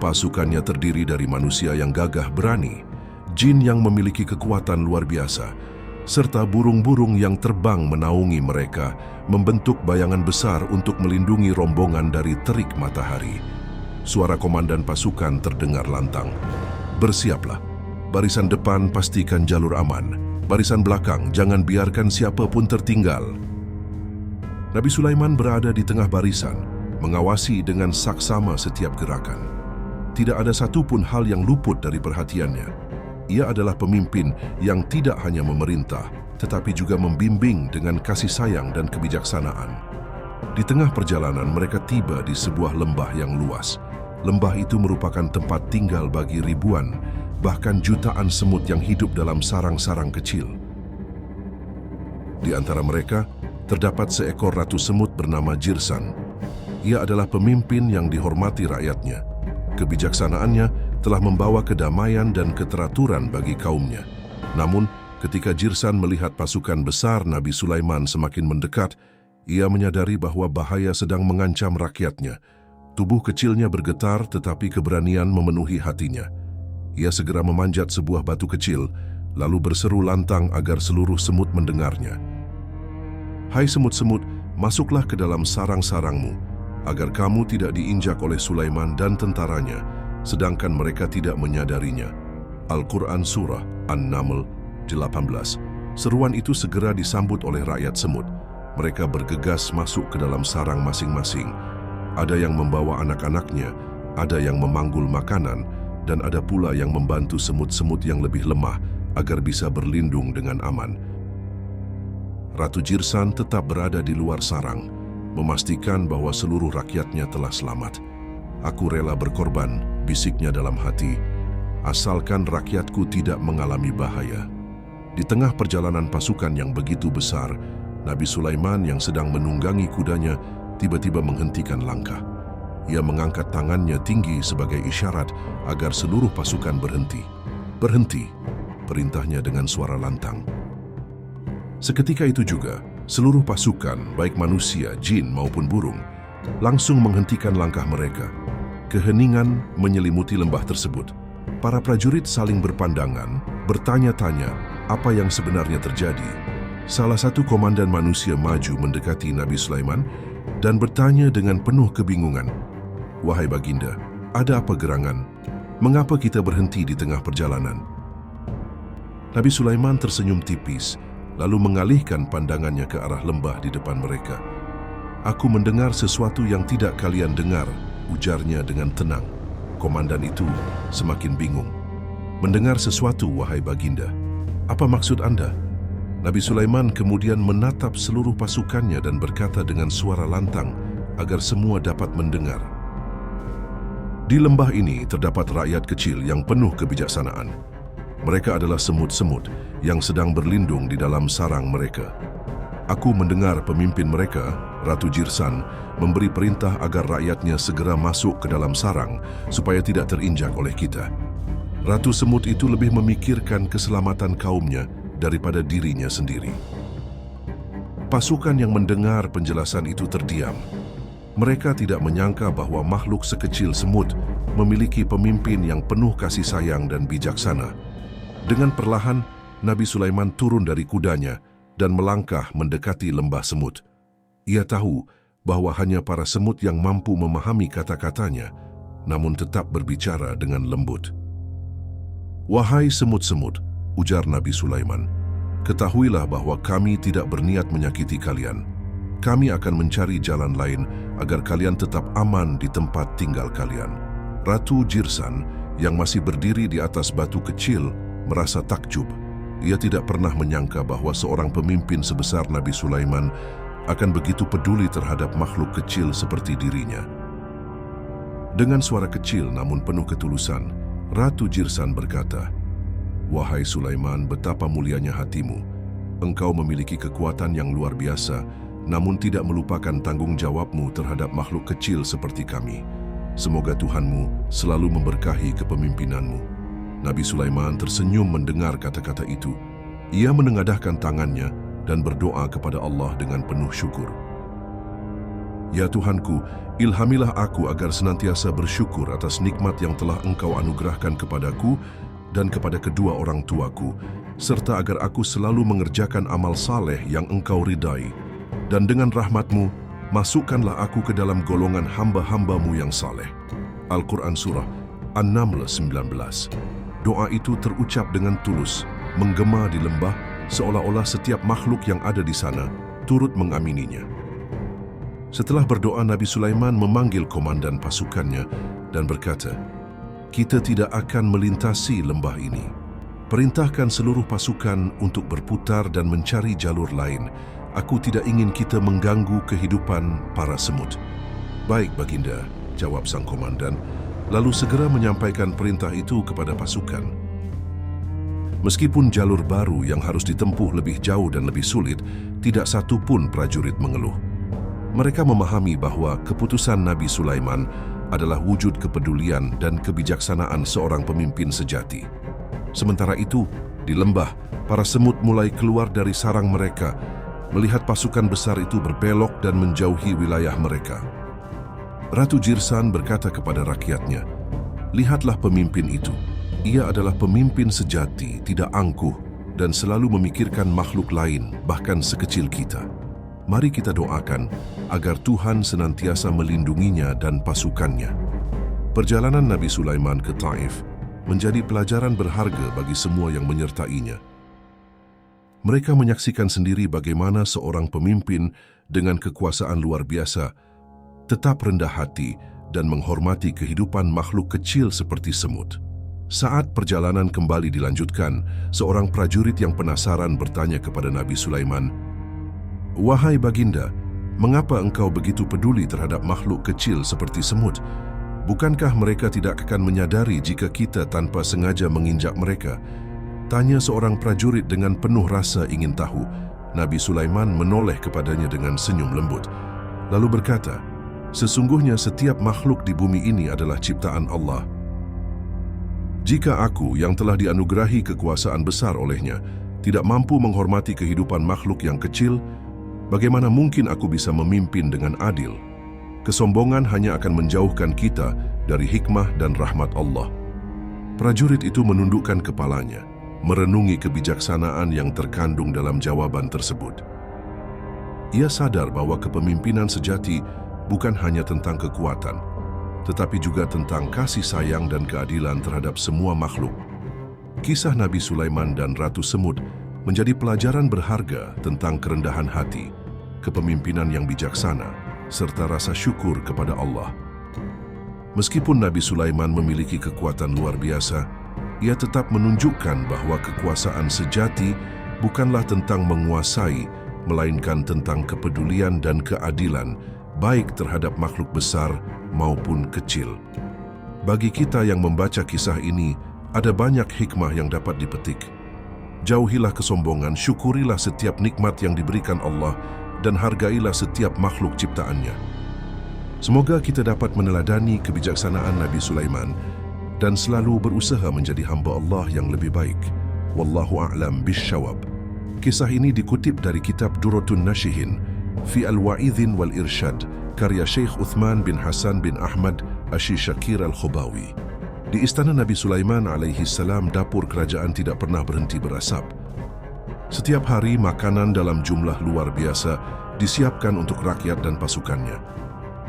Pasukannya terdiri dari manusia yang gagah berani, jin yang memiliki kekuatan luar biasa, serta burung-burung yang terbang menaungi mereka, membentuk bayangan besar untuk melindungi rombongan dari terik matahari. Suara komandan pasukan terdengar lantang. "Bersiaplah. Barisan depan pastikan jalur aman. Barisan belakang jangan biarkan siapapun tertinggal." Nabi Sulaiman berada di tengah barisan, mengawasi dengan saksama setiap gerakan. Tidak ada satupun hal yang luput dari perhatiannya. Ia adalah pemimpin yang tidak hanya memerintah, tetapi juga membimbing dengan kasih sayang dan kebijaksanaan. Di tengah perjalanan, mereka tiba di sebuah lembah yang luas. Lembah itu merupakan tempat tinggal bagi ribuan, bahkan jutaan semut yang hidup dalam sarang-sarang kecil. Di antara mereka, terdapat seekor ratu semut bernama Jirsan. Ia adalah pemimpin yang dihormati rakyatnya. Kebijaksanaannya telah membawa kedamaian dan keteraturan bagi kaumnya. Namun, ketika Jirsan melihat pasukan besar Nabi Sulaiman semakin mendekat, ia menyadari bahwa bahaya sedang mengancam rakyatnya. Tubuh kecilnya bergetar, tetapi keberanian memenuhi hatinya. Ia segera memanjat sebuah batu kecil, lalu berseru lantang agar seluruh semut mendengarnya. "Hai semut-semut, masuklah ke dalam sarang-sarangmu, agar kamu tidak diinjak oleh Sulaiman dan tentaranya, sedangkan mereka tidak menyadarinya." Al-Quran Surah An-Naml 18. Seruan itu segera disambut oleh rakyat semut. Mereka bergegas masuk ke dalam sarang masing-masing. Ada yang membawa anak-anaknya, ada yang memanggul makanan, dan ada pula yang membantu semut-semut yang lebih lemah agar bisa berlindung dengan aman. Ratu Jirsan tetap berada di luar sarang, memastikan bahwa seluruh rakyatnya telah selamat. "Aku rela berkorban," bisiknya dalam hati, "asalkan rakyatku tidak mengalami bahaya." Di tengah perjalanan pasukan yang begitu besar, Nabi Sulaiman yang sedang menunggangi kudanya tiba-tiba menghentikan langkah. Ia mengangkat tangannya tinggi sebagai isyarat agar seluruh pasukan berhenti. "Berhenti," perintahnya dengan suara lantang. Seketika itu juga, seluruh pasukan, baik manusia, jin maupun burung, langsung menghentikan langkah mereka. Keheningan menyelimuti lembah tersebut. Para prajurit saling berpandangan, bertanya-tanya apa yang sebenarnya terjadi. Salah satu komandan manusia maju mendekati Nabi Sulaiman dan bertanya dengan penuh kebingungan, "Wahai baginda, ada apa gerangan? Mengapa kita berhenti di tengah perjalanan?" Nabi Sulaiman tersenyum tipis, lalu mengalihkan pandangannya ke arah lembah di depan mereka. "Aku mendengar sesuatu yang tidak kalian dengar," ujarnya dengan tenang. Komandan itu semakin bingung. "Mendengar sesuatu, wahai baginda. Apa maksud Anda?" Nabi Sulaiman kemudian menatap seluruh pasukannya dan berkata dengan suara lantang agar semua dapat mendengar. Di lembah ini terdapat rakyat kecil yang penuh kebijaksanaan. Mereka adalah semut-semut yang sedang berlindung di dalam sarang mereka. Aku mendengar pemimpin mereka, Ratu Jirsan, memberi perintah agar rakyatnya segera masuk ke dalam sarang supaya tidak terinjak oleh kita. Ratu semut itu lebih memikirkan keselamatan kaumnya daripada dirinya sendiri. Pasukan yang mendengar penjelasan itu terdiam. Mereka tidak menyangka bahwa makhluk sekecil semut memiliki pemimpin yang penuh kasih sayang dan bijaksana. Dengan perlahan, Nabi Sulaiman turun dari kudanya dan melangkah mendekati lembah semut. Ia tahu bahwa hanya para semut yang mampu memahami kata-katanya, namun tetap berbicara dengan lembut. "Wahai semut-semut," ujar Nabi Sulaiman, "ketahuilah bahwa kami tidak berniat menyakiti kalian. Kami akan mencari jalan lain agar kalian tetap aman di tempat tinggal kalian." Ratu Jirsan yang masih berdiri di atas batu kecil merasa takjub. Ia tidak pernah menyangka bahwa seorang pemimpin sebesar Nabi Sulaiman akan begitu peduli terhadap makhluk kecil seperti dirinya. Dengan suara kecil namun penuh ketulusan, Ratu Jirsan berkata, "Wahai Sulaiman, betapa mulianya hatimu. Engkau memiliki kekuatan yang luar biasa, namun tidak melupakan tanggung jawabmu terhadap makhluk kecil seperti kami. Semoga Tuhanmu selalu memberkahi kepemimpinanmu." Nabi Sulaiman tersenyum mendengar kata-kata itu. Ia menengadahkan tangannya dan berdoa kepada Allah dengan penuh syukur. "Ya Tuhanku, ilhamilah aku agar senantiasa bersyukur atas nikmat yang telah Engkau anugerahkan kepadaku dan kepada kedua orang tuaku, serta agar aku selalu mengerjakan amal saleh yang Engkau ridai. Dan dengan rahmat-Mu, masukkanlah aku ke dalam golongan hamba-hamba-Mu yang saleh." Al-Quran Surah An-Naml 19. Doa itu terucap dengan tulus, menggema di lembah, seolah-olah setiap makhluk yang ada di sana turut mengamininya. Setelah berdoa, Nabi Sulaiman memanggil komandan pasukannya dan berkata, "Kita tidak akan melintasi lembah ini. Perintahkan seluruh pasukan untuk berputar dan mencari jalur lain. Aku tidak ingin kita mengganggu kehidupan para semut." "Baik, Baginda," jawab sang komandan, lalu segera menyampaikan perintah itu kepada pasukan. Meskipun jalur baru yang harus ditempuh lebih jauh dan lebih sulit, tidak satu pun prajurit mengeluh. Mereka memahami bahwa keputusan Nabi Sulaiman adalah wujud kepedulian dan kebijaksanaan seorang pemimpin sejati. Sementara itu, di lembah, para semut mulai keluar dari sarang mereka, melihat pasukan besar itu berbelok dan menjauhi wilayah mereka. Ratu Jirsan berkata kepada rakyatnya, "Lihatlah pemimpin itu. Ia adalah pemimpin sejati, tidak angkuh, dan selalu memikirkan makhluk lain, bahkan sekecil kita. Mari kita doakan agar Tuhan senantiasa melindunginya dan pasukannya." Perjalanan Nabi Sulaiman ke Taif menjadi pelajaran berharga bagi semua yang menyertainya. Mereka menyaksikan sendiri bagaimana seorang pemimpin dengan kekuasaan luar biasa tetap rendah hati dan menghormati kehidupan makhluk kecil seperti semut. Saat perjalanan kembali dilanjutkan, seorang prajurit yang penasaran bertanya kepada Nabi Sulaiman, "Wahai Baginda, mengapa engkau begitu peduli terhadap makhluk kecil seperti semut? Bukankah mereka tidak akan menyadari jika kita tanpa sengaja menginjak mereka?" Tanya seorang prajurit dengan penuh rasa ingin tahu. Nabi Sulaiman menoleh kepadanya dengan senyum lembut, lalu berkata, "Sesungguhnya setiap makhluk di bumi ini adalah ciptaan Allah. Jika aku yang telah dianugerahi kekuasaan besar olehnya tidak mampu menghormati kehidupan makhluk yang kecil, bagaimana mungkin aku bisa memimpin dengan adil? Kesombongan hanya akan menjauhkan kita dari hikmah dan rahmat Allah." Prajurit itu menundukkan kepalanya, merenungi kebijaksanaan yang terkandung dalam jawaban tersebut. Ia sadar bahwa kepemimpinan sejati bukan hanya tentang kekuatan, tetapi juga tentang kasih sayang dan keadilan terhadap semua makhluk. Kisah Nabi Sulaiman dan Ratu Semut menjadi pelajaran berharga tentang kerendahan hati, kepemimpinan yang bijaksana, serta rasa syukur kepada Allah. Meskipun Nabi Sulaiman memiliki kekuatan luar biasa, ia tetap menunjukkan bahwa kekuasaan sejati bukanlah tentang menguasai, melainkan tentang kepedulian dan keadilan, baik terhadap makhluk besar maupun kecil. Bagi kita yang membaca kisah ini, ada banyak hikmah yang dapat dipetik. Jauhilah kesombongan, syukurilah setiap nikmat yang diberikan Allah, dan hargailah setiap makhluk ciptaannya. Semoga kita dapat meneladani kebijaksanaan Nabi Sulaiman dan selalu berusaha menjadi hamba Allah yang lebih baik. Wallahu a'lam bisyawab. Kisah ini dikutip dari kitab Durratun Nashihin fi Al-Wa'idhin wal Irsyad, karya Syekh Uthman bin Hasan bin Ahmad Ash-Shakir Al-Khubawi. Di istana Nabi Sulaiman alaihi salam, dapur kerajaan tidak pernah berhenti berasap. Setiap hari makanan dalam jumlah luar biasa disiapkan untuk rakyat dan pasukannya.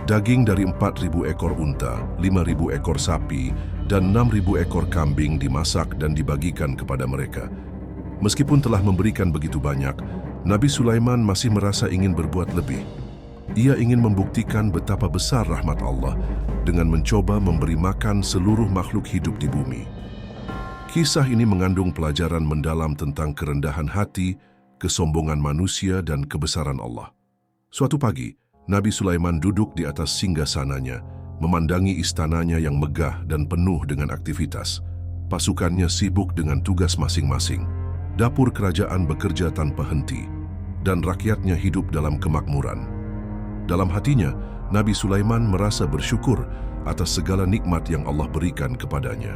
Daging dari 4.000 ekor unta, 5.000 ekor sapi, dan 6.000 ekor kambing dimasak dan dibagikan kepada mereka. Meskipun telah memberikan begitu banyak, Nabi Sulaiman masih merasa ingin berbuat lebih. Ia ingin membuktikan betapa besar rahmat Allah dengan mencoba memberi makan seluruh makhluk hidup di bumi. Kisah ini mengandung pelajaran mendalam tentang kerendahan hati, kesombongan manusia, dan kebesaran Allah. Suatu pagi, Nabi Sulaiman duduk di atas singgasananya, memandangi istananya yang megah dan penuh dengan aktivitas. Pasukannya sibuk dengan tugas masing-masing. Dapur kerajaan bekerja tanpa henti, dan rakyatnya hidup dalam kemakmuran. Dalam hatinya, Nabi Sulaiman merasa bersyukur atas segala nikmat yang Allah berikan kepadanya.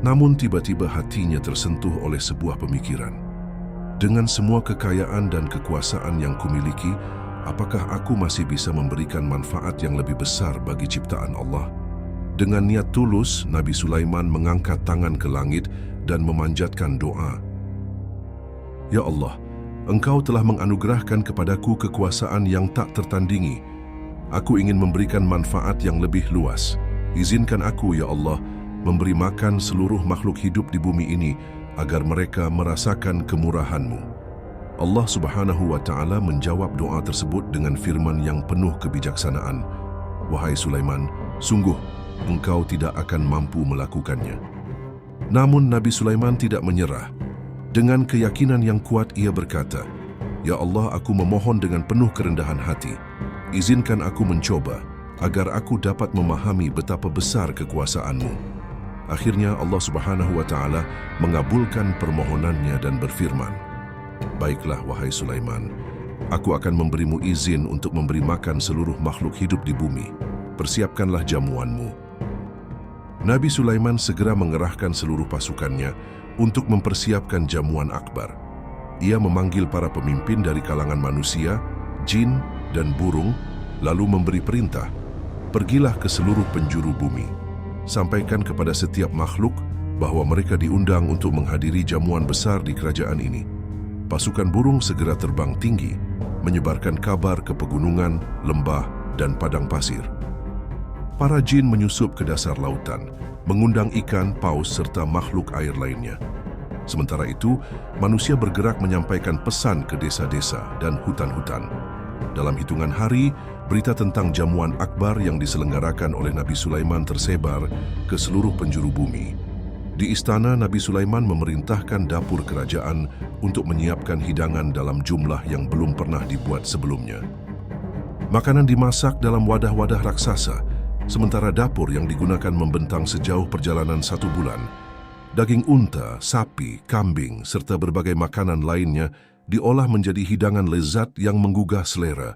Namun tiba-tiba hatinya tersentuh oleh sebuah pemikiran. Dengan semua kekayaan dan kekuasaan yang kumiliki, apakah aku masih bisa memberikan manfaat yang lebih besar bagi ciptaan Allah? Dengan niat tulus, Nabi Sulaiman mengangkat tangan ke langit dan memanjatkan doa. Ya Allah, Engkau telah menganugerahkan kepadaku kekuasaan yang tak tertandingi. Aku ingin memberikan manfaat yang lebih luas. Izinkan aku, ya Allah, memberi makan seluruh makhluk hidup di bumi ini agar mereka merasakan kemurahan-Mu. Allah Subhanahu wa Ta'ala menjawab doa tersebut dengan firman yang penuh kebijaksanaan. Wahai Sulaiman, sungguh engkau tidak akan mampu melakukannya. Namun Nabi Sulaiman tidak menyerah. Dengan keyakinan yang kuat ia berkata, Ya Allah, aku memohon dengan penuh kerendahan hati. Izinkan aku mencoba agar aku dapat memahami betapa besar kekuasaan-Mu. Akhirnya Allah Subhanahu wa Ta'ala mengabulkan permohonannya dan berfirman, Baiklah, wahai Sulaiman, aku akan memberimu izin untuk memberi makan seluruh makhluk hidup di bumi. Persiapkanlah jamuanmu. Nabi Sulaiman segera mengerahkan seluruh pasukannya untuk mempersiapkan jamuan akbar. Ia memanggil para pemimpin dari kalangan manusia, jin, dan burung, lalu memberi perintah, pergilah ke seluruh penjuru bumi. Sampaikan kepada setiap makhluk bahwa mereka diundang untuk menghadiri jamuan besar di kerajaan ini. Pasukan burung segera terbang tinggi, menyebarkan kabar ke pegunungan, lembah, dan padang pasir. Para jin menyusup ke dasar lautan, mengundang ikan, paus, serta makhluk air lainnya. Sementara itu, manusia bergerak menyampaikan pesan ke desa-desa dan hutan-hutan. Dalam hitungan hari, berita tentang jamuan akbar yang diselenggarakan oleh Nabi Sulaiman tersebar ke seluruh penjuru bumi. Di istana, Nabi Sulaiman memerintahkan dapur kerajaan untuk menyiapkan hidangan dalam jumlah yang belum pernah dibuat sebelumnya. Makanan dimasak dalam wadah-wadah raksasa, sementara dapur yang digunakan membentang sejauh perjalanan 1 bulan. Daging unta, sapi, kambing, serta berbagai makanan lainnya diolah menjadi hidangan lezat yang menggugah selera.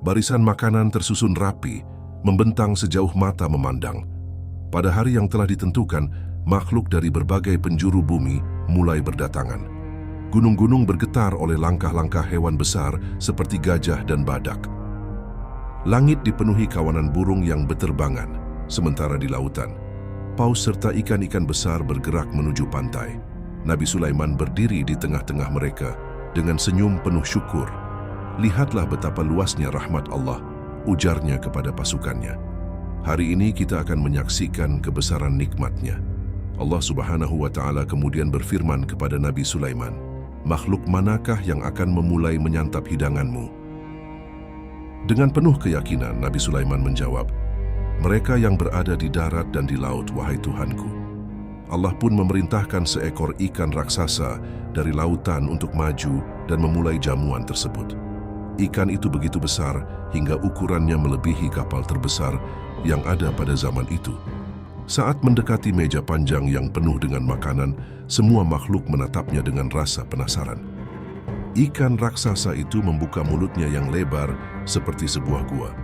Barisan makanan tersusun rapi, membentang sejauh mata memandang. Pada hari yang telah ditentukan, makhluk dari berbagai penjuru bumi mulai berdatangan. Gunung-gunung bergetar oleh langkah-langkah hewan besar seperti gajah dan badak. Langit dipenuhi kawanan burung yang berterbangan, sementara di lautan, paus serta ikan-ikan besar bergerak menuju pantai. Nabi Sulaiman berdiri di tengah-tengah mereka dengan senyum penuh syukur. Lihatlah betapa luasnya rahmat Allah, ujarnya kepada pasukannya. Hari ini kita akan menyaksikan kebesaran nikmat-Nya. Allah Subhanahu wa Ta'ala kemudian berfirman kepada Nabi Sulaiman, makhluk manakah yang akan memulai menyantap hidanganmu? Dengan penuh keyakinan, Nabi Sulaiman menjawab, mereka yang berada di darat dan di laut, wahai Tuhanku. Allah pun memerintahkan seekor ikan raksasa dari lautan untuk maju dan memulai jamuan tersebut. Ikan itu begitu besar hingga ukurannya melebihi kapal terbesar yang ada pada zaman itu. Saat mendekati meja panjang yang penuh dengan makanan, semua makhluk menatapnya dengan rasa penasaran. Ikan raksasa itu membuka mulutnya yang lebar seperti sebuah gua,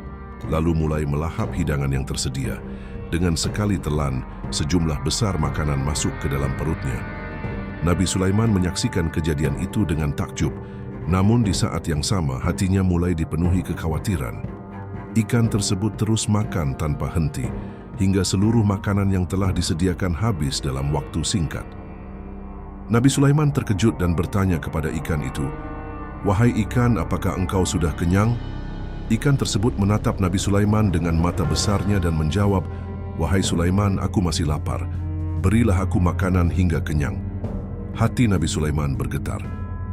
lalu mulai melahap hidangan yang tersedia. Dengan sekali telan, sejumlah besar makanan masuk ke dalam perutnya. Nabi Sulaiman menyaksikan kejadian itu dengan takjub, namun di saat yang sama hatinya mulai dipenuhi kekhawatiran. Ikan tersebut terus makan tanpa henti, hingga seluruh makanan yang telah disediakan habis dalam waktu singkat. Nabi Sulaiman terkejut dan bertanya kepada ikan itu, "Wahai ikan, apakah engkau sudah kenyang?" Ikan tersebut menatap Nabi Sulaiman dengan mata besarnya dan menjawab, "Wahai Sulaiman, aku masih lapar. Berilah aku makanan hingga kenyang." Hati Nabi Sulaiman bergetar.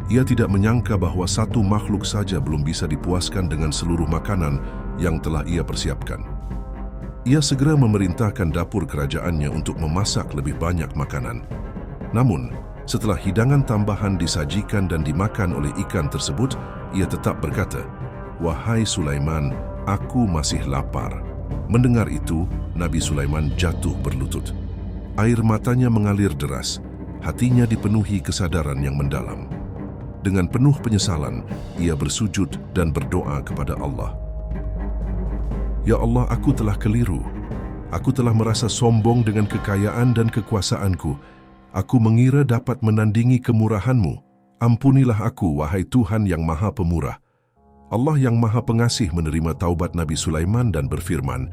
Ia tidak menyangka bahwa satu makhluk saja belum bisa dipuaskan dengan seluruh makanan yang telah ia persiapkan. Ia segera memerintahkan dapur kerajaannya untuk memasak lebih banyak makanan. Namun, setelah hidangan tambahan disajikan dan dimakan oleh ikan tersebut, ia tetap berkata, "Wahai Sulaiman, aku masih lapar." Mendengar itu, Nabi Sulaiman jatuh berlutut. Air matanya mengalir deras, hatinya dipenuhi kesadaran yang mendalam. Dengan penuh penyesalan, ia bersujud dan berdoa kepada Allah. "Ya Allah, aku telah keliru. Aku telah merasa sombong dengan kekayaan dan kekuasaanku. Aku mengira dapat menandingi kemurahan-Mu. Ampunilah aku, wahai Tuhan yang Maha Pemurah." Allah yang Maha Pengasih menerima taubat Nabi Sulaiman dan berfirman,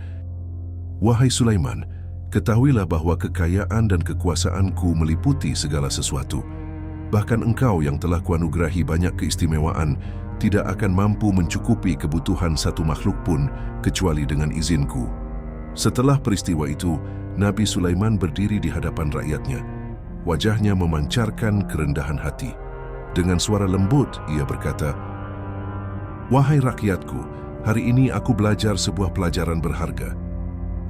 "Wahai Sulaiman, ketahuilah bahwa kekayaan dan kekuasaanku meliputi segala sesuatu. Bahkan engkau yang telah kuanugerahi banyak keistimewaan tidak akan mampu mencukupi kebutuhan satu makhluk pun kecuali dengan izinku." Setelah peristiwa itu, Nabi Sulaiman berdiri di hadapan rakyatnya. Wajahnya memancarkan kerendahan hati. Dengan suara lembut, ia berkata, "Wahai rakyatku, hari ini aku belajar sebuah pelajaran berharga.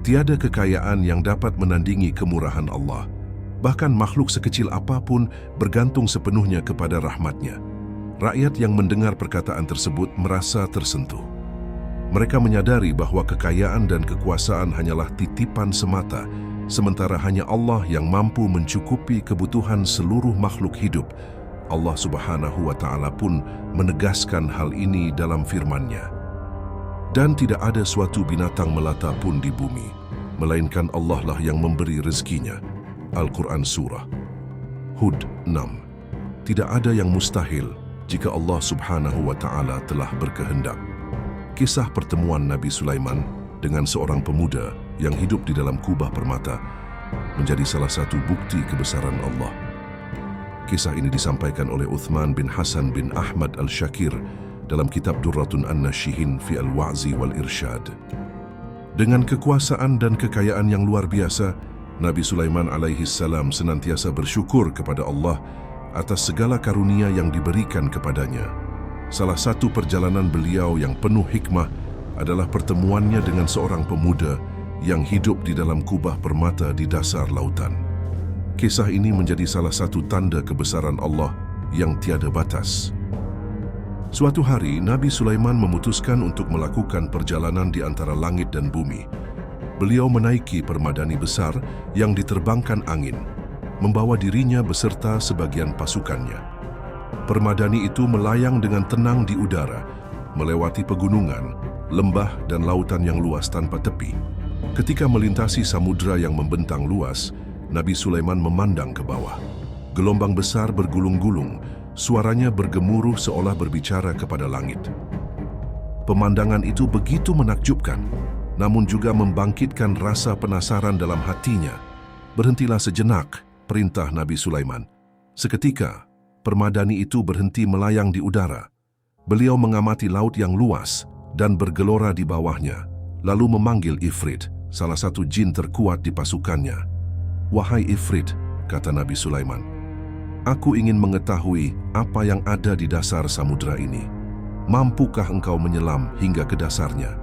Tiada kekayaan yang dapat menandingi kemurahan Allah. Bahkan makhluk sekecil apapun bergantung sepenuhnya kepada rahmat-Nya." Rakyat yang mendengar perkataan tersebut merasa tersentuh. Mereka menyadari bahwa kekayaan dan kekuasaan hanyalah titipan semata, sementara hanya Allah yang mampu mencukupi kebutuhan seluruh makhluk hidup. Allah Subhanahu wa Ta'ala pun menegaskan hal ini dalam firman-Nya. "Dan tidak ada suatu binatang melata pun di bumi, melainkan Allah lah yang memberi rezekinya." Al-Quran Surah Hud 6. Tidak ada yang mustahil jika Allah Subhanahu wa Ta'ala telah berkehendak. Kisah pertemuan Nabi Sulaiman dengan seorang pemuda yang hidup di dalam kubah permata menjadi salah satu bukti kebesaran Allah. Kisah ini disampaikan oleh Uthman bin Hasan bin Ahmad al-Shakir dalam kitab Durratun an-Nashihin fi al-Wa'zi wal-Irsyad. Dengan kekuasaan dan kekayaan yang luar biasa, Nabi Sulaiman alaihi salam senantiasa bersyukur kepada Allah atas segala karunia yang diberikan kepadanya. Salah satu perjalanan beliau yang penuh hikmah adalah pertemuannya dengan seorang pemuda yang hidup di dalam kubah permata di dasar lautan. Kisah ini menjadi salah satu tanda kebesaran Allah yang tiada batas. Suatu hari, Nabi Sulaiman memutuskan untuk melakukan perjalanan di antara langit dan bumi. Beliau menaiki permadani besar yang diterbangkan angin, membawa dirinya beserta sebagian pasukannya. Permadani itu melayang dengan tenang di udara, melewati pegunungan, lembah dan lautan yang luas tanpa tepi. Ketika melintasi samudera yang membentang luas, Nabi Sulaiman memandang ke bawah. Gelombang besar bergulung-gulung, suaranya bergemuruh seolah berbicara kepada langit. Pemandangan itu begitu menakjubkan, namun juga membangkitkan rasa penasaran dalam hatinya. "Berhentilah sejenak," perintah Nabi Sulaiman. Seketika, permadani itu berhenti melayang di udara. Beliau mengamati laut yang luas dan bergelora di bawahnya, lalu memanggil Ifrit, salah satu jin terkuat di pasukannya. "Wahai Ifrit," kata Nabi Sulaiman, "aku ingin mengetahui apa yang ada di dasar samudera ini. Mampukah engkau menyelam hingga ke dasarnya?"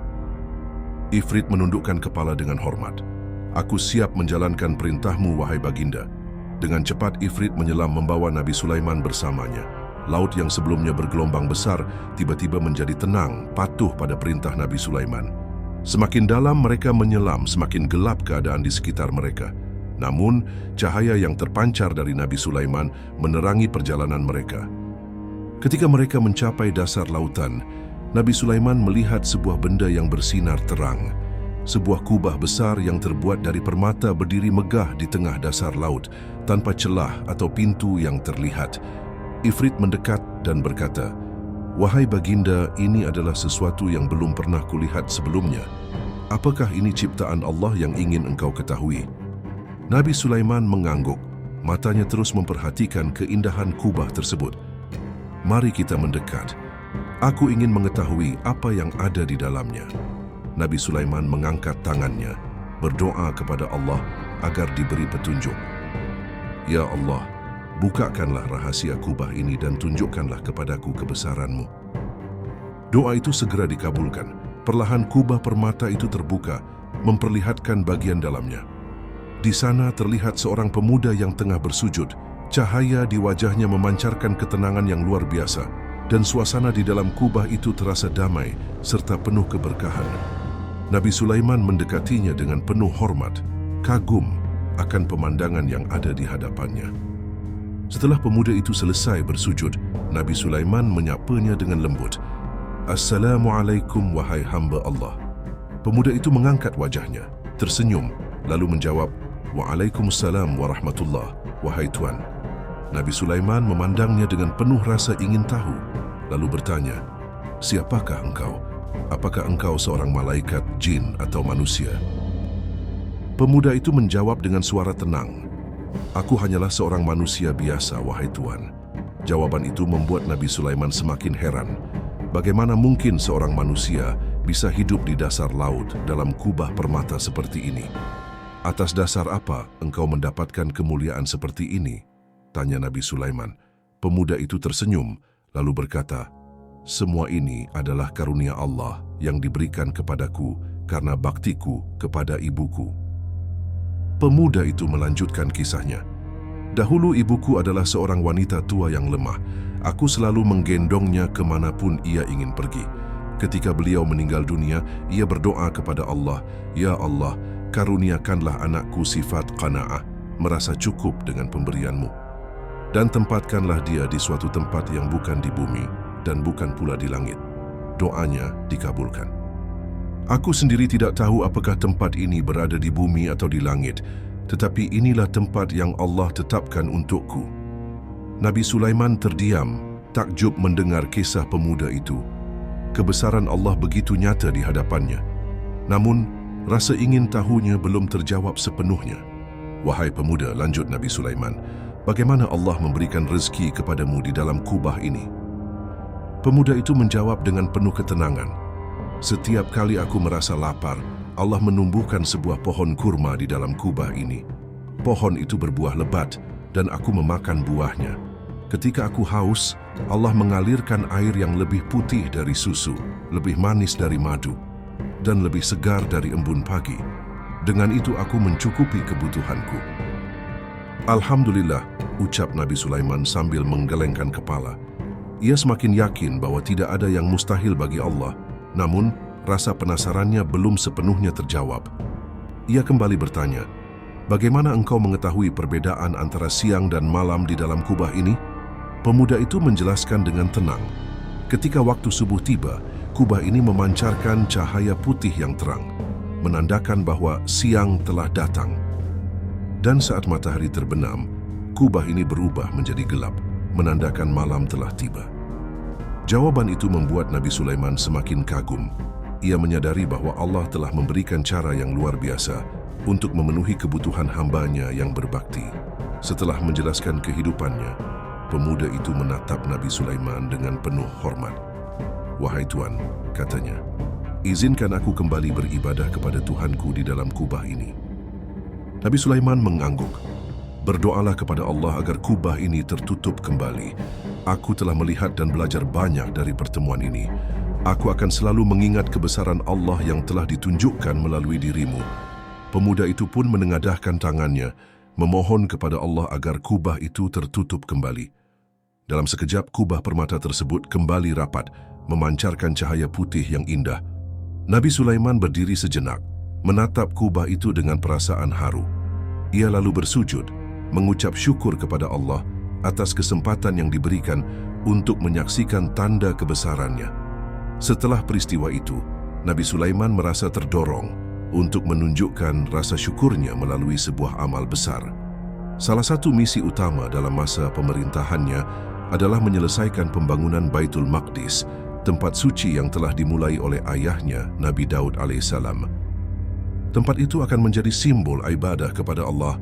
Ifrit menundukkan kepala dengan hormat. "Aku siap menjalankan perintahmu, wahai baginda." Dengan cepat Ifrit menyelam membawa Nabi Sulaiman bersamanya. Laut yang sebelumnya bergelombang besar tiba-tiba menjadi tenang, patuh pada perintah Nabi Sulaiman. Semakin dalam mereka menyelam, semakin gelap keadaan di sekitar mereka. Namun, cahaya yang terpancar dari Nabi Sulaiman menerangi perjalanan mereka. Ketika mereka mencapai dasar lautan, Nabi Sulaiman melihat sebuah benda yang bersinar terang. Sebuah kubah besar yang terbuat dari permata berdiri megah di tengah dasar laut, tanpa celah atau pintu yang terlihat. Ifrit mendekat dan berkata, "Wahai baginda, ini adalah sesuatu yang belum pernah kulihat sebelumnya. Apakah ini ciptaan Allah yang ingin engkau ketahui?" Nabi Sulaiman mengangguk, matanya terus memperhatikan keindahan kubah tersebut. "Mari kita mendekat." Aku ingin mengetahui apa yang ada di dalamnya." Nabi Sulaiman mengangkat tangannya, berdoa kepada Allah agar diberi petunjuk. "Ya Allah, bukakanlah rahasia kubah ini dan tunjukkanlah kepadaku kebesaran-Mu." Doa itu segera dikabulkan. Perlahan kubah permata itu terbuka, memperlihatkan bagian dalamnya. Di sana terlihat seorang pemuda yang tengah bersujud. Cahaya di wajahnya memancarkan ketenangan yang luar biasa, dan suasana di dalam kubah itu terasa damai serta penuh keberkahan. Nabi Sulaiman mendekatinya dengan penuh hormat, kagum akan pemandangan yang ada di hadapannya. Setelah pemuda itu selesai bersujud, Nabi Sulaiman menyapanya dengan lembut. "Assalamualaikum wahai hamba Allah." Pemuda itu mengangkat wajahnya, tersenyum, lalu menjawab, "Waalaikumsalam warahmatullah, wahai Tuan." Nabi Sulaiman memandangnya dengan penuh rasa ingin tahu, lalu bertanya, "Siapakah engkau? Apakah engkau seorang malaikat, jin, atau manusia?" Pemuda itu menjawab dengan suara tenang, "Aku hanyalah seorang manusia biasa, wahai Tuan." Jawaban itu membuat Nabi Sulaiman semakin heran. Bagaimana mungkin seorang manusia bisa hidup di dasar laut dalam kubah permata seperti ini? "Atas dasar apa engkau mendapatkan kemuliaan seperti ini?" tanya Nabi Sulaiman. Pemuda itu tersenyum, lalu berkata, "Semua ini adalah karunia Allah yang diberikan kepadaku karena baktiku kepada ibuku." Pemuda itu melanjutkan kisahnya. "Dahulu ibuku adalah seorang wanita tua yang lemah. Aku selalu menggendongnya kemanapun ia ingin pergi. Ketika beliau meninggal dunia, ia berdoa kepada Allah, 'Ya Allah, karuniakanlah anakku sifat qanaah, merasa cukup dengan pemberianmu. Dan tempatkanlah dia di suatu tempat yang bukan di bumi dan bukan pula di langit.' Doanya dikabulkan. Aku sendiri tidak tahu apakah tempat ini berada di bumi atau di langit, tetapi inilah tempat yang Allah tetapkan untukku." Nabi Sulaiman terdiam, takjub mendengar kisah pemuda itu. Kebesaran Allah begitu nyata di hadapannya. Namun, rasa ingin tahunya belum terjawab sepenuhnya. "Wahai pemuda," lanjut Nabi Sulaiman, "bagaimana Allah memberikan rezeki kepadamu di dalam kubah ini?" Pemuda itu menjawab dengan penuh ketenangan, "Setiap kali aku merasa lapar, Allah menumbuhkan sebuah pohon kurma di dalam kubah ini. Pohon itu berbuah lebat dan aku memakan buahnya. Ketika aku haus, Allah mengalirkan air yang lebih putih dari susu, lebih manis dari madu, dan lebih segar dari embun pagi. Dengan itu aku mencukupi kebutuhanku." "Alhamdulillah," ucap Nabi Sulaiman sambil menggelengkan kepala. Ia semakin yakin bahwa tidak ada yang mustahil bagi Allah, namun rasa penasarannya belum sepenuhnya terjawab. Ia kembali bertanya, "Bagaimana engkau mengetahui perbedaan antara siang dan malam di dalam kubah ini?" Pemuda itu menjelaskan dengan tenang. Ketika waktu subuh tiba, kubah ini memancarkan cahaya putih yang terang, menandakan bahwa siang telah datang. Dan saat matahari terbenam, kubah ini berubah menjadi gelap, menandakan malam telah tiba. Jawaban itu membuat Nabi Sulaiman semakin kagum. Ia menyadari bahwa Allah telah memberikan cara yang luar biasa untuk memenuhi kebutuhan hambanya yang berbakti. Setelah menjelaskan kehidupannya, pemuda itu menatap Nabi Sulaiman dengan penuh hormat. "Wahai Tuan," katanya, "izinkan aku kembali beribadah kepada Tuhanku di dalam kubah ini." Nabi Sulaiman mengangguk. "Berdoalah kepada Allah agar kubah ini tertutup kembali. Aku telah melihat dan belajar banyak dari pertemuan ini. Aku akan selalu mengingat kebesaran Allah yang telah ditunjukkan melalui dirimu." Pemuda itu pun menengadahkan tangannya, memohon kepada Allah agar kubah itu tertutup kembali. Dalam sekejap, kubah permata tersebut kembali rapat, memancarkan cahaya putih yang indah. Nabi Sulaiman berdiri sejenak, menatap kubah itu dengan perasaan haru. Ia lalu bersujud, mengucap syukur kepada Allah atas kesempatan yang diberikan untuk menyaksikan tanda kebesarannya. Setelah peristiwa itu, Nabi Sulaiman merasa terdorong untuk menunjukkan rasa syukurnya melalui sebuah amal besar. Salah satu misi utama dalam masa pemerintahannya adalah menyelesaikan pembangunan Baitul Maqdis, tempat suci yang telah dimulai oleh ayahnya, Nabi Daud alaihissalam. Tempat itu akan menjadi simbol ibadah kepada Allah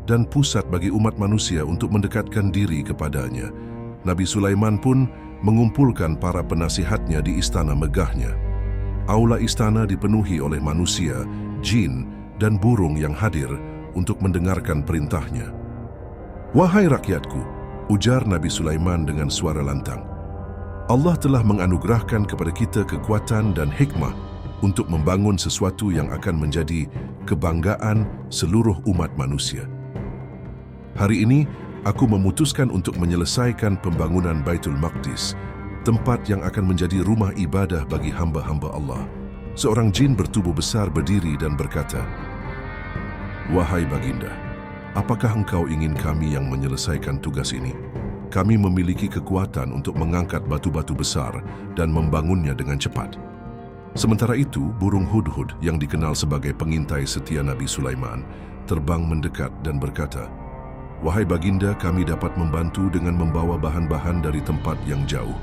dan pusat bagi umat manusia untuk mendekatkan diri kepadanya. Nabi Sulaiman pun mengumpulkan para penasihatnya di istana megahnya. Aula istana dipenuhi oleh manusia, jin, dan burung yang hadir untuk mendengarkan perintahnya. "Wahai rakyatku," ujar Nabi Sulaiman dengan suara lantang, "Allah telah menganugerahkan kepada kita kekuatan dan hikmah untuk membangun sesuatu yang akan menjadi kebanggaan seluruh umat manusia. Hari ini, aku memutuskan untuk menyelesaikan pembangunan Baitul Maqdis, tempat yang akan menjadi rumah ibadah bagi hamba-hamba Allah." Seorang jin bertubuh besar berdiri dan berkata, "Wahai Baginda, apakah engkau ingin kami yang menyelesaikan tugas ini? Kami memiliki kekuatan untuk mengangkat batu-batu besar dan membangunnya dengan cepat." Sementara itu, burung hudhud yang dikenal sebagai pengintai setia Nabi Sulaiman terbang mendekat dan berkata, "Wahai Baginda, kami dapat membantu dengan membawa bahan-bahan dari tempat yang jauh.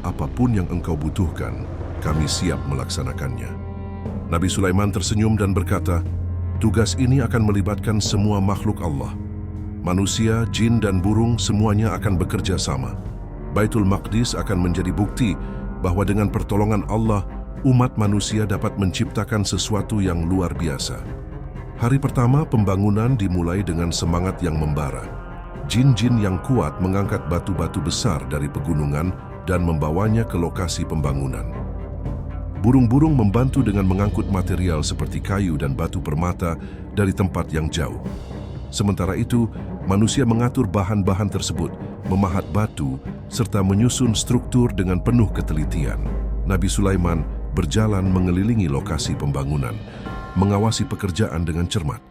Apapun yang engkau butuhkan, kami siap melaksanakannya." Nabi Sulaiman tersenyum dan berkata, "Tugas ini akan melibatkan semua makhluk Allah. Manusia, jin, dan burung semuanya akan bekerja sama. Baitul Maqdis akan menjadi bukti bahwa dengan pertolongan Allah, umat manusia dapat menciptakan sesuatu yang luar biasa." Hari pertama pembangunan dimulai dengan semangat yang membara. Jin-jin yang kuat mengangkat batu-batu besar dari pegunungan dan membawanya ke lokasi pembangunan. Burung-burung membantu dengan mengangkut material seperti kayu dan batu permata dari tempat yang jauh. Sementara itu, manusia mengatur bahan-bahan tersebut, memahat batu, serta menyusun struktur dengan penuh ketelitian. Nabi Sulaiman berjalan mengelilingi lokasi pembangunan, mengawasi pekerjaan dengan cermat.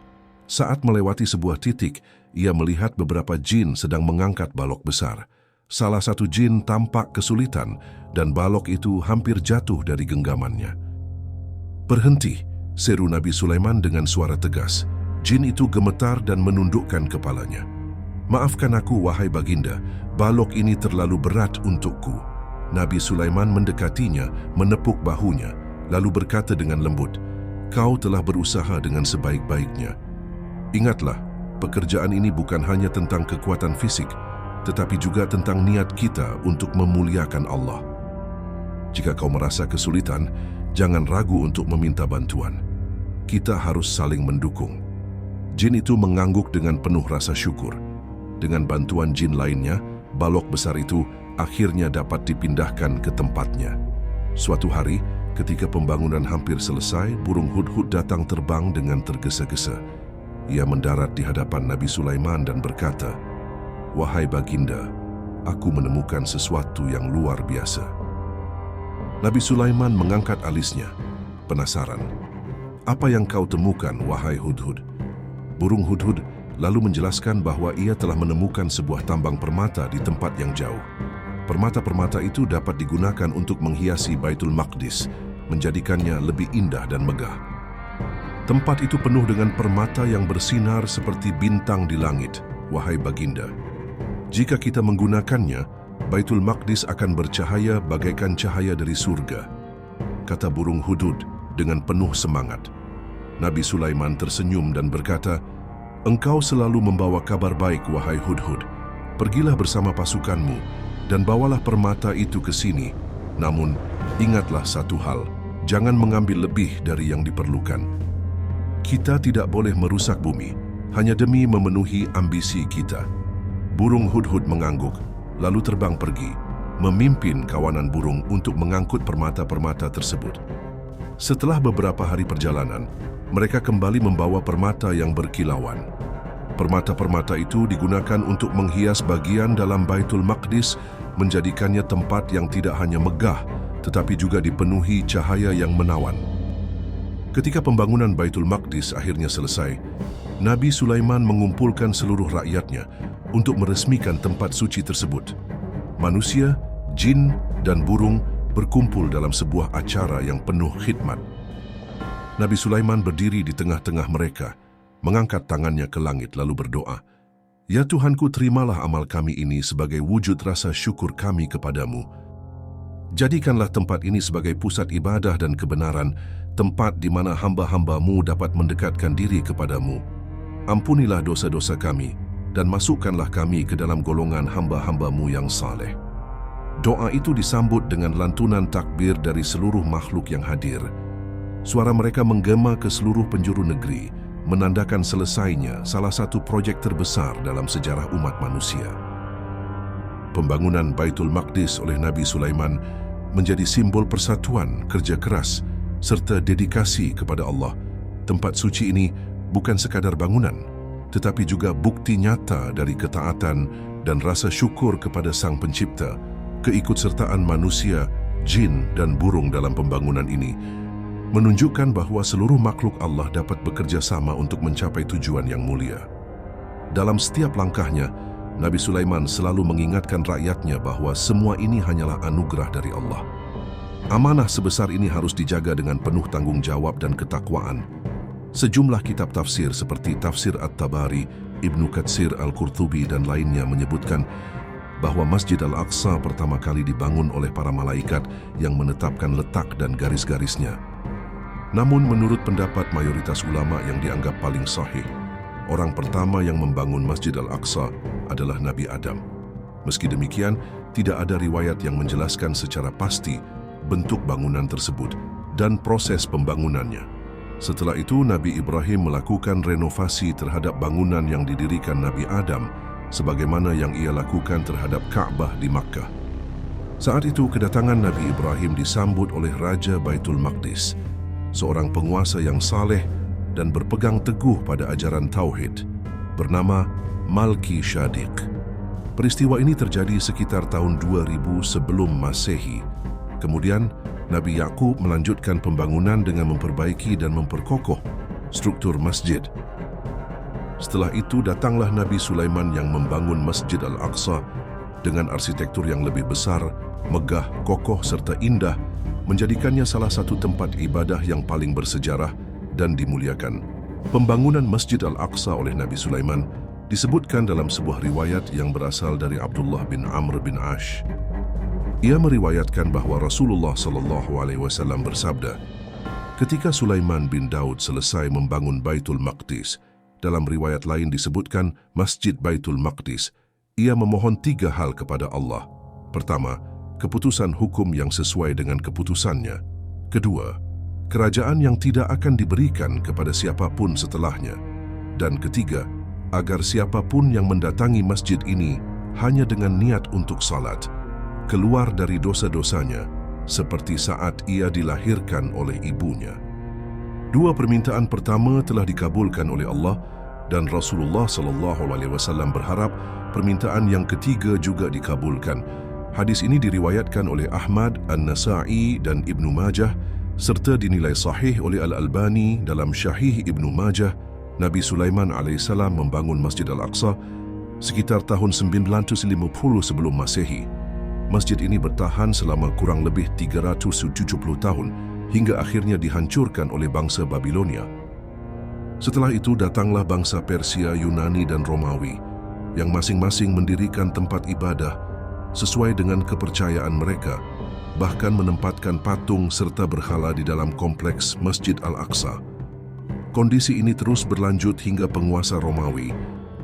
Saat melewati sebuah titik, ia melihat beberapa jin sedang mengangkat balok besar. Salah satu jin tampak kesulitan dan balok itu hampir jatuh dari genggamannya. "Berhenti," seru Nabi Sulaiman dengan suara tegas. Jin itu gemetar dan menundukkan kepalanya. "Maafkan aku, wahai Baginda, balok ini terlalu berat untukku." Nabi Sulaiman mendekatinya, menepuk bahunya, lalu berkata dengan lembut, "Kau telah berusaha dengan sebaik-baiknya. Ingatlah, pekerjaan ini bukan hanya tentang kekuatan fisik, tetapi juga tentang niat kita untuk memuliakan Allah. Jika kau merasa kesulitan, jangan ragu untuk meminta bantuan. Kita harus saling mendukung." Jin itu mengangguk dengan penuh rasa syukur. Dengan bantuan jin lainnya, balok besar itu akhirnya dapat dipindahkan ke tempatnya. Suatu hari, ketika pembangunan hampir selesai, burung hudhud datang terbang dengan tergesa-gesa. Ia mendarat di hadapan Nabi Sulaiman dan berkata, "Wahai Baginda, aku menemukan sesuatu yang luar biasa." Nabi Sulaiman mengangkat alisnya, penasaran. "Apa yang kau temukan, wahai hudhud?" Burung hudhud lalu menjelaskan bahwa ia telah menemukan sebuah tambang permata di tempat yang jauh. Permata-permata itu dapat digunakan untuk menghiasi Baitul Maqdis, menjadikannya lebih indah dan megah. Tempat itu penuh dengan permata yang bersinar seperti bintang di langit, wahai Baginda. Jika kita menggunakannya, Baitul Maqdis akan bercahaya bagaikan cahaya dari surga, kata burung hudhud dengan penuh semangat. Nabi Sulaiman tersenyum dan berkata, "Engkau selalu membawa kabar baik, wahai hudhud. Pergilah bersama pasukanmu dan bawalah permata itu ke sini. Namun, ingatlah satu hal, jangan mengambil lebih dari yang diperlukan. Kita tidak boleh merusak bumi, hanya demi memenuhi ambisi kita." Burung hudhud mengangguk, lalu terbang pergi, memimpin kawanan burung untuk mengangkut permata-permata tersebut. Setelah beberapa hari perjalanan, mereka kembali membawa permata yang berkilauan. Permata-permata itu digunakan untuk menghias bagian dalam Baitul Maqdis, menjadikannya tempat yang tidak hanya megah, tetapi juga dipenuhi cahaya yang menawan. Ketika pembangunan Baitul Maqdis akhirnya selesai, Nabi Sulaiman mengumpulkan seluruh rakyatnya untuk meresmikan tempat suci tersebut. Manusia, jin, dan burung berkumpul dalam sebuah acara yang penuh khidmat. Nabi Sulaiman berdiri di tengah-tengah mereka, mengangkat tangannya ke langit lalu berdoa, "Ya Tuhanku, terimalah amal kami ini sebagai wujud rasa syukur kami kepadamu. Jadikanlah tempat ini sebagai pusat ibadah dan kebenaran, tempat di mana hamba-hambamu dapat mendekatkan diri kepadamu. Ampunilah dosa-dosa kami, dan masukkanlah kami ke dalam golongan hamba-hambamu yang saleh." Doa itu disambut dengan lantunan takbir dari seluruh makhluk yang hadir. Suara mereka menggema ke seluruh penjuru negeri, menandakan selesainya salah satu projek terbesar dalam sejarah umat manusia. Pembangunan Baitul Maqdis oleh Nabi Sulaiman menjadi simbol persatuan, kerja keras, serta dedikasi kepada Allah. Tempat suci ini bukan sekadar bangunan, tetapi juga bukti nyata dari ketaatan dan rasa syukur kepada Sang Pencipta. Keikutsertaan manusia, jin dan burung dalam pembangunan ini menunjukkan bahwa seluruh makhluk Allah dapat bekerja sama untuk mencapai tujuan yang mulia. Dalam setiap langkahnya, Nabi Sulaiman selalu mengingatkan rakyatnya bahwa semua ini hanyalah anugerah dari Allah. Amanah sebesar ini harus dijaga dengan penuh tanggung jawab dan ketakwaan. Sejumlah kitab tafsir seperti Tafsir At-Tabari, Ibnu Katsir, Al-Qurtubi dan lainnya menyebutkan bahwa Masjid Al-Aqsa pertama kali dibangun oleh para malaikat yang menetapkan letak dan garis-garisnya. Namun menurut pendapat mayoritas ulama yang dianggap paling sahih, orang pertama yang membangun Masjid Al-Aqsa adalah Nabi Adam. Meski demikian, tidak ada riwayat yang menjelaskan secara pasti bentuk bangunan tersebut dan proses pembangunannya. Setelah itu, Nabi Ibrahim melakukan renovasi terhadap bangunan yang didirikan Nabi Adam, sebagaimana yang ia lakukan terhadap Ka'bah di Makkah. Saat itu, kedatangan Nabi Ibrahim disambut oleh Raja Baitul Maqdis, seorang penguasa yang saleh dan berpegang teguh pada ajaran Tauhid, bernama Malki Syadiq. Peristiwa ini terjadi sekitar tahun 2000 sebelum Masehi. Kemudian, Nabi Yakub melanjutkan pembangunan dengan memperbaiki dan memperkokoh struktur masjid. Setelah itu datanglah Nabi Sulaiman yang membangun Masjid Al-Aqsa dengan arsitektur yang lebih besar, megah, kokoh serta indah, menjadikannya salah satu tempat ibadah yang paling bersejarah dan dimuliakan. Pembangunan Masjid Al-Aqsa oleh Nabi Sulaiman disebutkan dalam sebuah riwayat yang berasal dari Abdullah bin Amr bin Ash. Ia meriwayatkan bahwa Rasulullah SAW bersabda, ketika Sulaiman bin Daud selesai membangun Baitul Maqdis, dalam riwayat lain disebutkan Masjid Baitul Maqdis, ia memohon 3 hal kepada Allah. Pertama, keputusan hukum yang sesuai dengan keputusannya. Kedua, kerajaan yang tidak akan diberikan kepada siapapun setelahnya. Dan ketiga, agar siapapun yang mendatangi masjid ini hanya dengan niat untuk salat, keluar dari dosa-dosanya, seperti saat ia dilahirkan oleh ibunya. 2 permintaan pertama telah dikabulkan oleh Allah, dan Rasulullah SAW berharap permintaan yang ketiga juga dikabulkan. Hadis ini diriwayatkan oleh Ahmad, An-Nasa'i dan Ibnu Majah, serta dinilai sahih oleh Al-Albani dalam Syahih Ibnu Majah. Nabi Sulaiman AS membangun Masjid Al-Aqsa sekitar tahun 950 sebelum Masehi. Masjid ini bertahan selama kurang lebih 370 tahun hingga akhirnya dihancurkan oleh bangsa Babilonia. Setelah itu datanglah bangsa Persia, Yunani dan Romawi yang masing-masing mendirikan tempat ibadah sesuai dengan kepercayaan mereka, bahkan menempatkan patung serta berhala di dalam kompleks Masjid Al-Aqsa. Kondisi ini terus berlanjut hingga penguasa Romawi,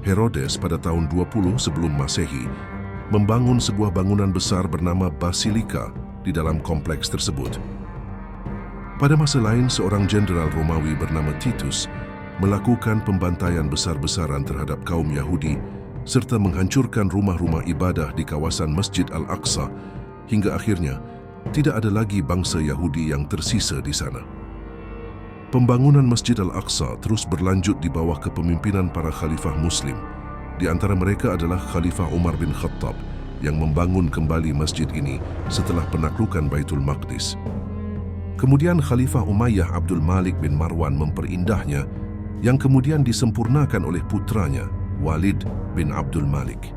Herodes pada tahun 20 sebelum Masehi, membangun sebuah bangunan besar bernama Basilika di dalam kompleks tersebut. Pada masa lain, seorang jenderal Romawi bernama Titus melakukan pembantaian besar-besaran terhadap kaum Yahudi serta menghancurkan rumah-rumah ibadah di kawasan Masjid Al-Aqsa hingga akhirnya tidak ada lagi bangsa Yahudi yang tersisa di sana. Pembangunan Masjid Al-Aqsa terus berlanjut di bawah kepemimpinan para khalifah Muslim. Di antara mereka adalah Khalifah Umar bin Khattab yang membangun kembali masjid ini setelah penaklukan Baitul Maqdis. Kemudian Khalifah Umayyah Abdul Malik bin Marwan memperindahnya, yang kemudian disempurnakan oleh putranya Walid bin Abdul Malik.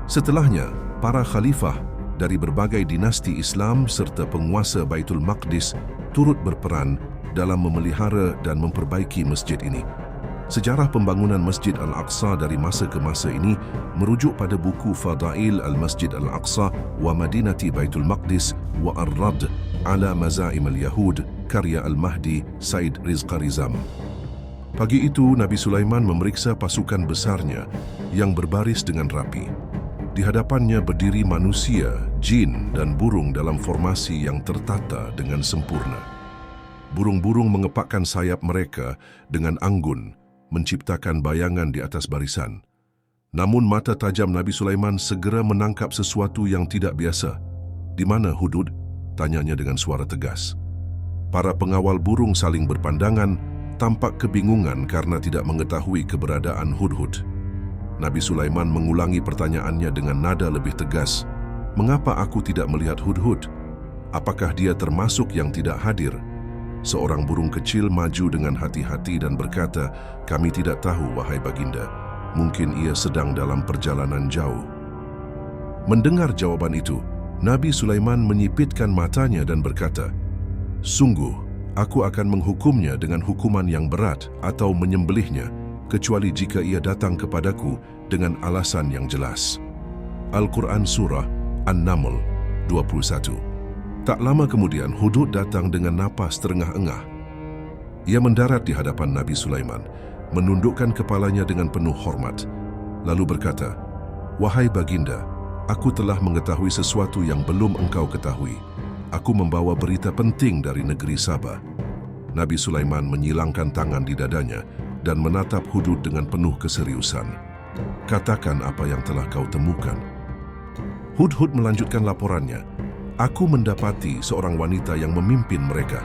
Setelahnya, para khalifah dari berbagai dinasti Islam serta penguasa Baitul Maqdis turut berperan dalam memelihara dan memperbaiki masjid ini. Sejarah pembangunan Masjid Al-Aqsa dari masa ke masa ini merujuk pada buku Fadail Al-Masjid Al-Aqsa wa Madinati Baitul Maqdis wa Ar-Radd ala Mazaim Al-Yahud karya Al-Mahdi Said Rizqa Rizam. Pagi itu, Nabi Sulaiman memeriksa pasukan besarnya yang berbaris dengan rapi. Di hadapannya berdiri manusia, jin, dan burung dalam formasi yang tertata dengan sempurna. Burung-burung mengepakkan sayap mereka dengan anggun, menciptakan bayangan di atas barisan. Namun mata tajam Nabi Sulaiman segera menangkap sesuatu yang tidak biasa. "Di mana Hudhud?" tanyanya dengan suara tegas. Para pengawal burung saling berpandangan, tampak kebingungan karena tidak mengetahui keberadaan Hudhud. Nabi Sulaiman mengulangi pertanyaannya dengan nada lebih tegas. "Mengapa aku tidak melihat Hudhud? Apakah dia termasuk yang tidak hadir?" Seorang burung kecil maju dengan hati-hati dan berkata, "Kami tidak tahu, wahai baginda. Mungkin ia sedang dalam perjalanan jauh." Mendengar jawaban itu, Nabi Sulaiman menyipitkan matanya dan berkata, "Sungguh, aku akan menghukumnya dengan hukuman yang berat atau menyembelihnya, kecuali jika ia datang kepadaku dengan alasan yang jelas." Al-Quran Surah An-Naml 21. Tak lama kemudian, Hudhud datang dengan napas terengah-engah. Ia mendarat di hadapan Nabi Sulaiman, menundukkan kepalanya dengan penuh hormat, lalu berkata, "Wahai baginda, aku telah mengetahui sesuatu yang belum engkau ketahui. Aku membawa berita penting dari negeri Sabah." Nabi Sulaiman menyilangkan tangan di dadanya dan menatap Hudhud dengan penuh keseriusan. "Katakan apa yang telah kau temukan." Hudhud melanjutkan laporannya. "Aku mendapati seorang wanita yang memimpin mereka.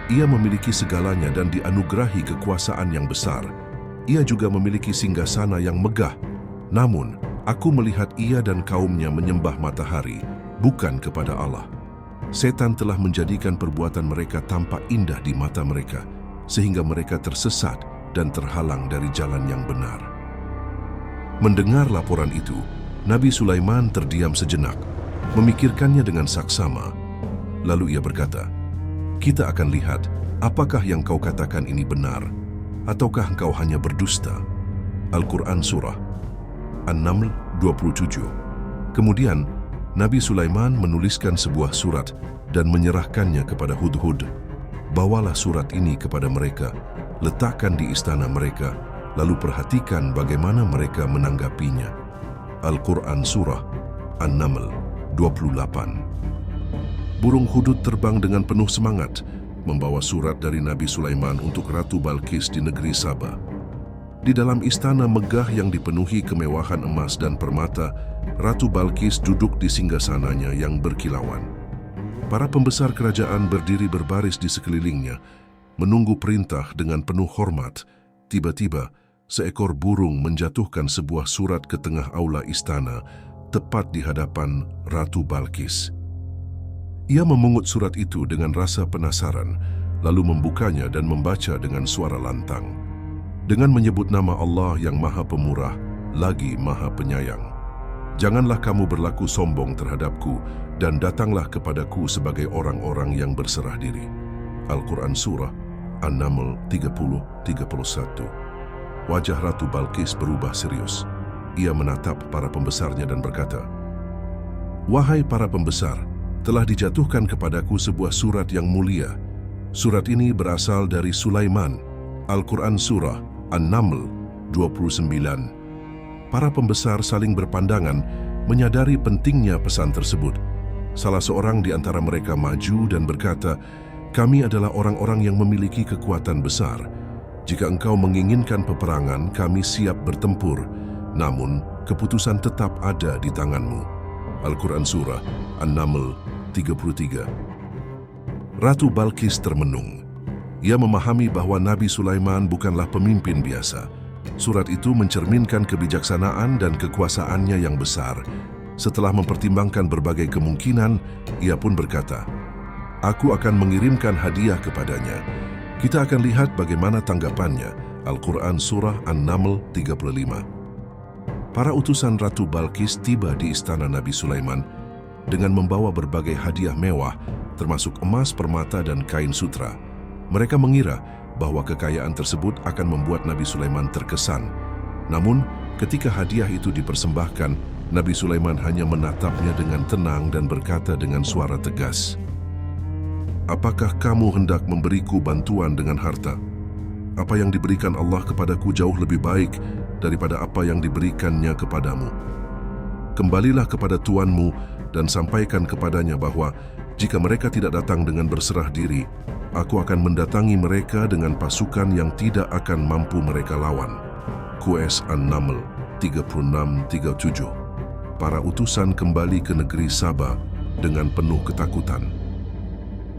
Ia memiliki segalanya dan dianugerahi kekuasaan yang besar. Ia juga memiliki singgasana yang megah. Namun, aku melihat ia dan kaumnya menyembah matahari, bukan kepada Allah. Setan telah menjadikan perbuatan mereka tampak indah di mata mereka, sehingga mereka tersesat dan terhalang dari jalan yang benar." Mendengar laporan itu, Nabi Sulaiman terdiam sejenak, memikirkannya dengan saksama. Lalu ia berkata, "Kita akan lihat apakah yang kau katakan ini benar, ataukah engkau hanya berdusta." Al-Quran Surah An-Naml 27. Kemudian, Nabi Sulaiman menuliskan sebuah surat dan menyerahkannya kepada Hudhud. "Bawalah surat ini kepada mereka, letakkan di istana mereka, lalu perhatikan bagaimana mereka menanggapinya." Al-Quran Surah An-Naml 28. Burung Hudhud terbang dengan penuh semangat, membawa surat dari Nabi Sulaiman untuk Ratu Balqis di negeri Sabah. Di dalam istana megah yang dipenuhi kemewahan emas dan permata, Ratu Balqis duduk di singgasananya yang berkilauan. Para pembesar kerajaan berdiri berbaris di sekelilingnya, menunggu perintah dengan penuh hormat. Tiba-tiba, seekor burung menjatuhkan sebuah surat ke tengah aula istana, tepat di hadapan Ratu Balqis. Ia memungut surat itu dengan rasa penasaran, lalu membukanya dan membaca dengan suara lantang. Dengan menyebut nama Allah yang Maha Pemurah, lagi Maha Penyayang. "Janganlah kamu berlaku sombong terhadapku dan datanglah kepadaku sebagai orang-orang yang berserah diri." Al-Quran Surah An-Naml 30-31. Wajah Ratu Balqis berubah serius. Ia menatap para pembesarnya dan berkata, "Wahai para pembesar, telah dijatuhkan kepadaku sebuah surat yang mulia. Surat ini berasal dari Sulaiman." Al-Quran Surah An-Naml 29. Para pembesar saling berpandangan, menyadari pentingnya pesan tersebut. Salah seorang di antara mereka maju dan berkata, "Kami adalah orang-orang yang memiliki kekuatan besar. Jika engkau menginginkan peperangan, kami siap bertempur. Namun, keputusan tetap ada di tanganmu." Al-Quran Surah An-Naml 33. Ratu Balqis termenung. Ia memahami bahwa Nabi Sulaiman bukanlah pemimpin biasa. Surat itu mencerminkan kebijaksanaan dan kekuasaannya yang besar. Setelah mempertimbangkan berbagai kemungkinan, ia pun berkata, "Aku akan mengirimkan hadiah kepadanya. Kita akan lihat bagaimana tanggapannya." Al-Quran Surah An-Naml 35. Para utusan Ratu Balqis tiba di istana Nabi Sulaiman dengan membawa berbagai hadiah mewah, termasuk emas, permata, dan kain sutra. Mereka mengira bahwa kekayaan tersebut akan membuat Nabi Sulaiman terkesan. Namun, ketika hadiah itu dipersembahkan, Nabi Sulaiman hanya menatapnya dengan tenang dan berkata dengan suara tegas, "Apakah kamu hendak memberiku bantuan dengan harta? Apa yang diberikan Allah kepadaku jauh lebih baik daripada apa yang diberikannya kepadamu." Kembalilah kepada Tuanmu dan sampaikan kepadanya bahwa jika mereka tidak datang dengan berserah diri, aku akan mendatangi mereka dengan pasukan yang tidak akan mampu mereka lawan. QS An-Naml 36-37. Para utusan kembali ke negeri Saba dengan penuh ketakutan.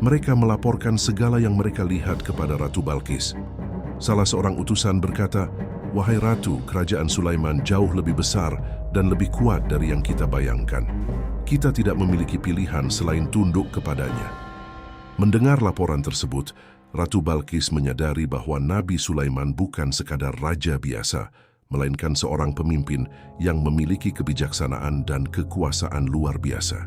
Mereka melaporkan segala yang mereka lihat kepada Ratu Balqis. Salah seorang utusan berkata, "Wahai Ratu, kerajaan Sulaiman jauh lebih besar dan lebih kuat dari yang kita bayangkan. Kita tidak memiliki pilihan selain tunduk kepadanya." Mendengar laporan tersebut, Ratu Balqis menyadari bahwa Nabi Sulaiman bukan sekadar raja biasa, melainkan seorang pemimpin yang memiliki kebijaksanaan dan kekuasaan luar biasa.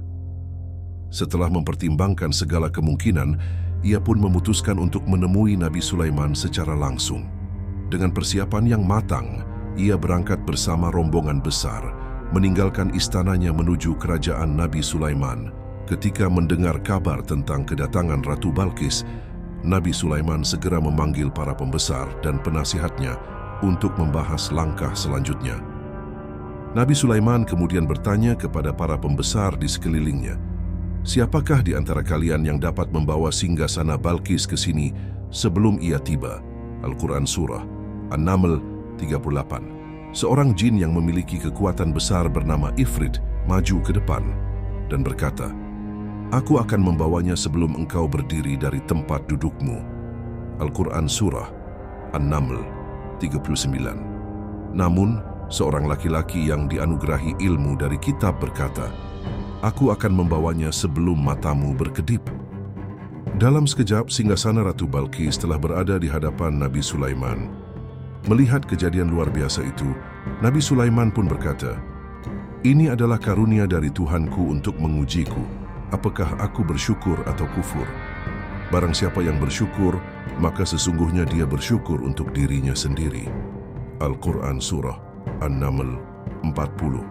Setelah mempertimbangkan segala kemungkinan, ia pun memutuskan untuk menemui Nabi Sulaiman secara langsung. Dengan persiapan yang matang, ia berangkat bersama rombongan besar, meninggalkan istananya menuju kerajaan Nabi Sulaiman. Ketika mendengar kabar tentang kedatangan Ratu Balqis, Nabi Sulaiman segera memanggil para pembesar dan penasihatnya untuk membahas langkah selanjutnya. Nabi Sulaiman kemudian bertanya kepada para pembesar di sekelilingnya, "Siapakah di antara kalian yang dapat membawa singgasana Balqis ke sini sebelum ia tiba?" Al-Quran Surah An-Naml 38. Seorang jin yang memiliki kekuatan besar bernama Ifrit maju ke depan dan berkata, "Aku akan membawanya sebelum engkau berdiri dari tempat dudukmu." Al-Quran Surah An-Naml 39. Namun, seorang laki-laki yang dianugerahi ilmu dari kitab berkata, "Aku akan membawanya sebelum matamu berkedip." Dalam sekejap, singgasana Ratu Balqis telah berada di hadapan Nabi Sulaiman. Melihat kejadian luar biasa itu, Nabi Sulaiman pun berkata, "Ini adalah karunia dari Tuhanku untuk mengujiku. Apakah aku bersyukur atau kufur? Barang siapa yang bersyukur, maka sesungguhnya dia bersyukur untuk dirinya sendiri." Al-Quran Surah An-Naml 40.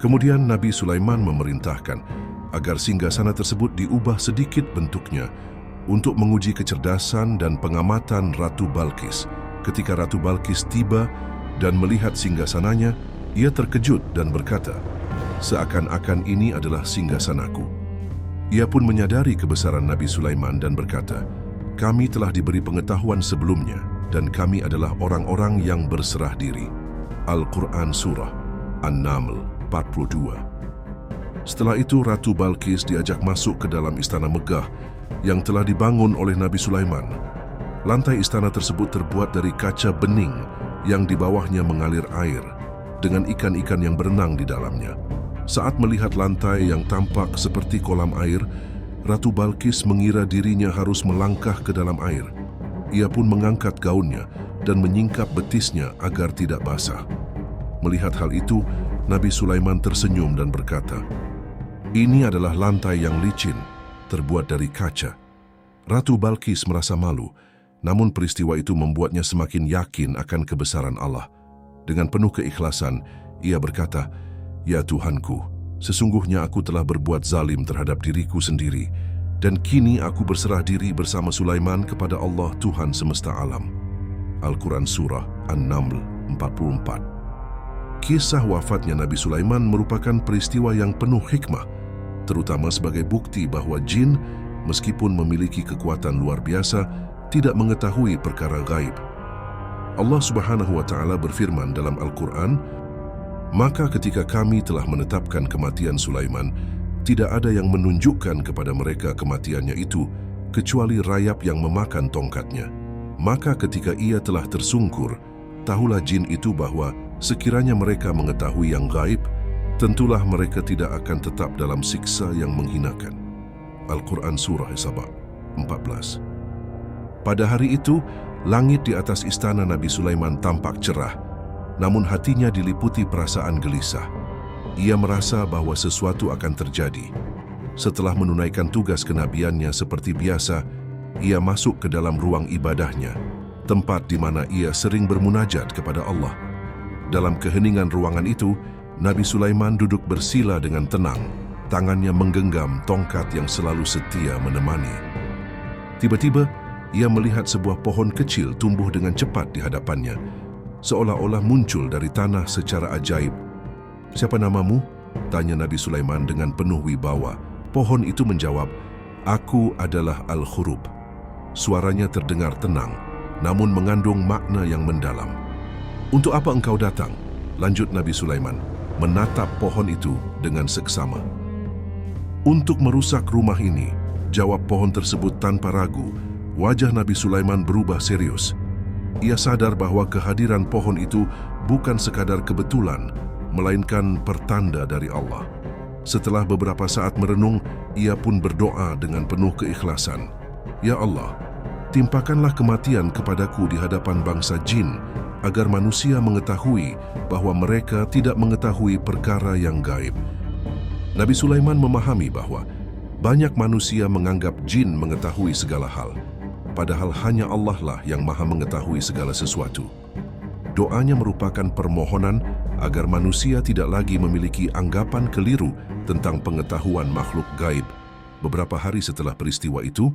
Kemudian Nabi Sulaiman memerintahkan agar singgasana tersebut diubah sedikit bentuknya untuk menguji kecerdasan dan pengamatan Ratu Balqis. Ketika Ratu Balqis tiba dan melihat singgasananya, ia terkejut dan berkata, "Seakan-akan ini adalah singgasanaku." Ia pun menyadari kebesaran Nabi Sulaiman dan berkata, "Kami telah diberi pengetahuan sebelumnya dan kami adalah orang-orang yang berserah diri." Al-Quran Surah An-Naml 42. Setelah itu Ratu Balqis diajak masuk ke dalam istana megah yang telah dibangun oleh Nabi Sulaiman. Lantai istana tersebut terbuat dari kaca bening yang di bawahnya mengalir air dengan ikan-ikan yang berenang di dalamnya. Saat melihat lantai yang tampak seperti kolam air, Ratu Balqis mengira dirinya harus melangkah ke dalam air. Ia pun mengangkat gaunnya dan menyingkap betisnya agar tidak basah. Melihat hal itu, Nabi Sulaiman tersenyum dan berkata, "Ini adalah lantai yang licin, terbuat dari kaca." Ratu Balqis merasa malu, namun peristiwa itu membuatnya semakin yakin akan kebesaran Allah. Dengan penuh keikhlasan, ia berkata, "Ya Tuhanku, sesungguhnya aku telah berbuat zalim terhadap diriku sendiri, dan kini aku berserah diri bersama Sulaiman kepada Allah Tuhan semesta alam." Al-Quran Surah An-Naml 44. Kisah wafatnya Nabi Sulaiman merupakan peristiwa yang penuh hikmah, terutama sebagai bukti bahwa jin, meskipun memiliki kekuatan luar biasa, tidak mengetahui perkara gaib. Allah Subhanahu wa Ta'ala berfirman dalam Al-Quran, "Maka ketika kami telah menetapkan kematian Sulaiman, tidak ada yang menunjukkan kepada mereka kematiannya itu, kecuali rayap yang memakan tongkatnya. Maka ketika ia telah tersungkur, tahulah jin itu bahwa sekiranya mereka mengetahui yang gaib, tentulah mereka tidak akan tetap dalam siksa yang menghinakan." Al-Quran Surah Saba 14. Pada hari itu, langit di atas istana Nabi Sulaiman tampak cerah, namun hatinya diliputi perasaan gelisah. Ia merasa bahwa sesuatu akan terjadi. Setelah menunaikan tugas kenabiannya seperti biasa, ia masuk ke dalam ruang ibadahnya, tempat di mana ia sering bermunajat kepada Allah. Dalam keheningan ruangan itu, Nabi Sulaiman duduk bersila dengan tenang, tangannya menggenggam tongkat yang selalu setia menemani. Tiba-tiba, ia melihat sebuah pohon kecil tumbuh dengan cepat di hadapannya, seolah-olah muncul dari tanah secara ajaib. "Siapa namamu?" tanya Nabi Sulaiman dengan penuh wibawa. Pohon itu menjawab, "Aku adalah Al-Khurub." Suaranya terdengar tenang, namun mengandung makna yang mendalam. "Untuk apa engkau datang?" lanjut Nabi Sulaiman, menatap pohon itu dengan seksama. "Untuk merusak rumah ini," jawab pohon tersebut tanpa ragu. Wajah Nabi Sulaiman berubah serius. Ia sadar bahwa kehadiran pohon itu bukan sekadar kebetulan, melainkan pertanda dari Allah. Setelah beberapa saat merenung, ia pun berdoa dengan penuh keikhlasan. "Ya Allah, timpakanlah kematian kepadaku di hadapan bangsa jin, agar manusia mengetahui bahwa mereka tidak mengetahui perkara yang gaib." Nabi Sulaiman memahami bahwa banyak manusia menganggap jin mengetahui segala hal, padahal hanya Allah lah yang maha mengetahui segala sesuatu. Doanya merupakan permohonan agar manusia tidak lagi memiliki anggapan keliru tentang pengetahuan makhluk gaib. Beberapa hari setelah peristiwa itu,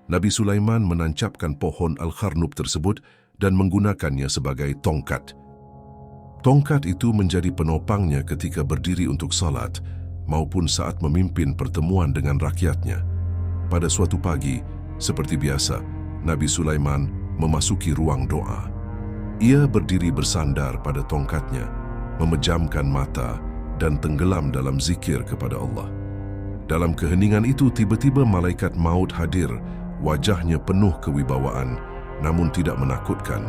Nabi Sulaiman menancapkan pohon Al-Kharnub tersebut dan menggunakannya sebagai tongkat. Tongkat itu menjadi penopangnya ketika berdiri untuk salat maupun saat memimpin pertemuan dengan rakyatnya. Pada suatu pagi, seperti biasa, Nabi Sulaiman memasuki ruang doa. Ia berdiri bersandar pada tongkatnya, memejamkan mata dan tenggelam dalam zikir kepada Allah. Dalam keheningan itu, tiba-tiba malaikat maut hadir, wajahnya penuh kewibawaan, namun tidak menakutkan.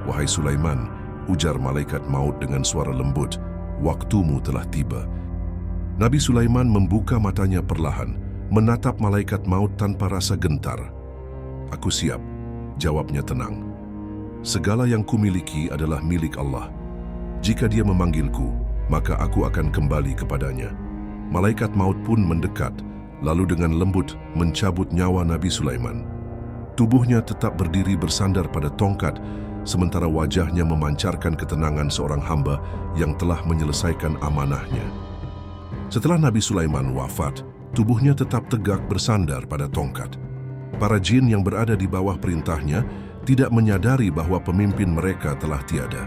"Wahai Sulaiman," ujar malaikat maut dengan suara lembut, "waktumu telah tiba." Nabi Sulaiman membuka matanya perlahan, menatap malaikat maut tanpa rasa gentar. "Aku siap," jawabnya tenang. "Segala yang kumiliki adalah milik Allah. Jika Dia memanggilku, maka aku akan kembali kepadanya." Malaikat maut pun mendekat, lalu dengan lembut mencabut nyawa Nabi Sulaiman. Tubuhnya tetap berdiri bersandar pada tongkat, sementara wajahnya memancarkan ketenangan seorang hamba yang telah menyelesaikan amanahnya. Setelah Nabi Sulaiman wafat, tubuhnya tetap tegak bersandar pada tongkat. Para jin yang berada di bawah perintahnya tidak menyadari bahwa pemimpin mereka telah tiada.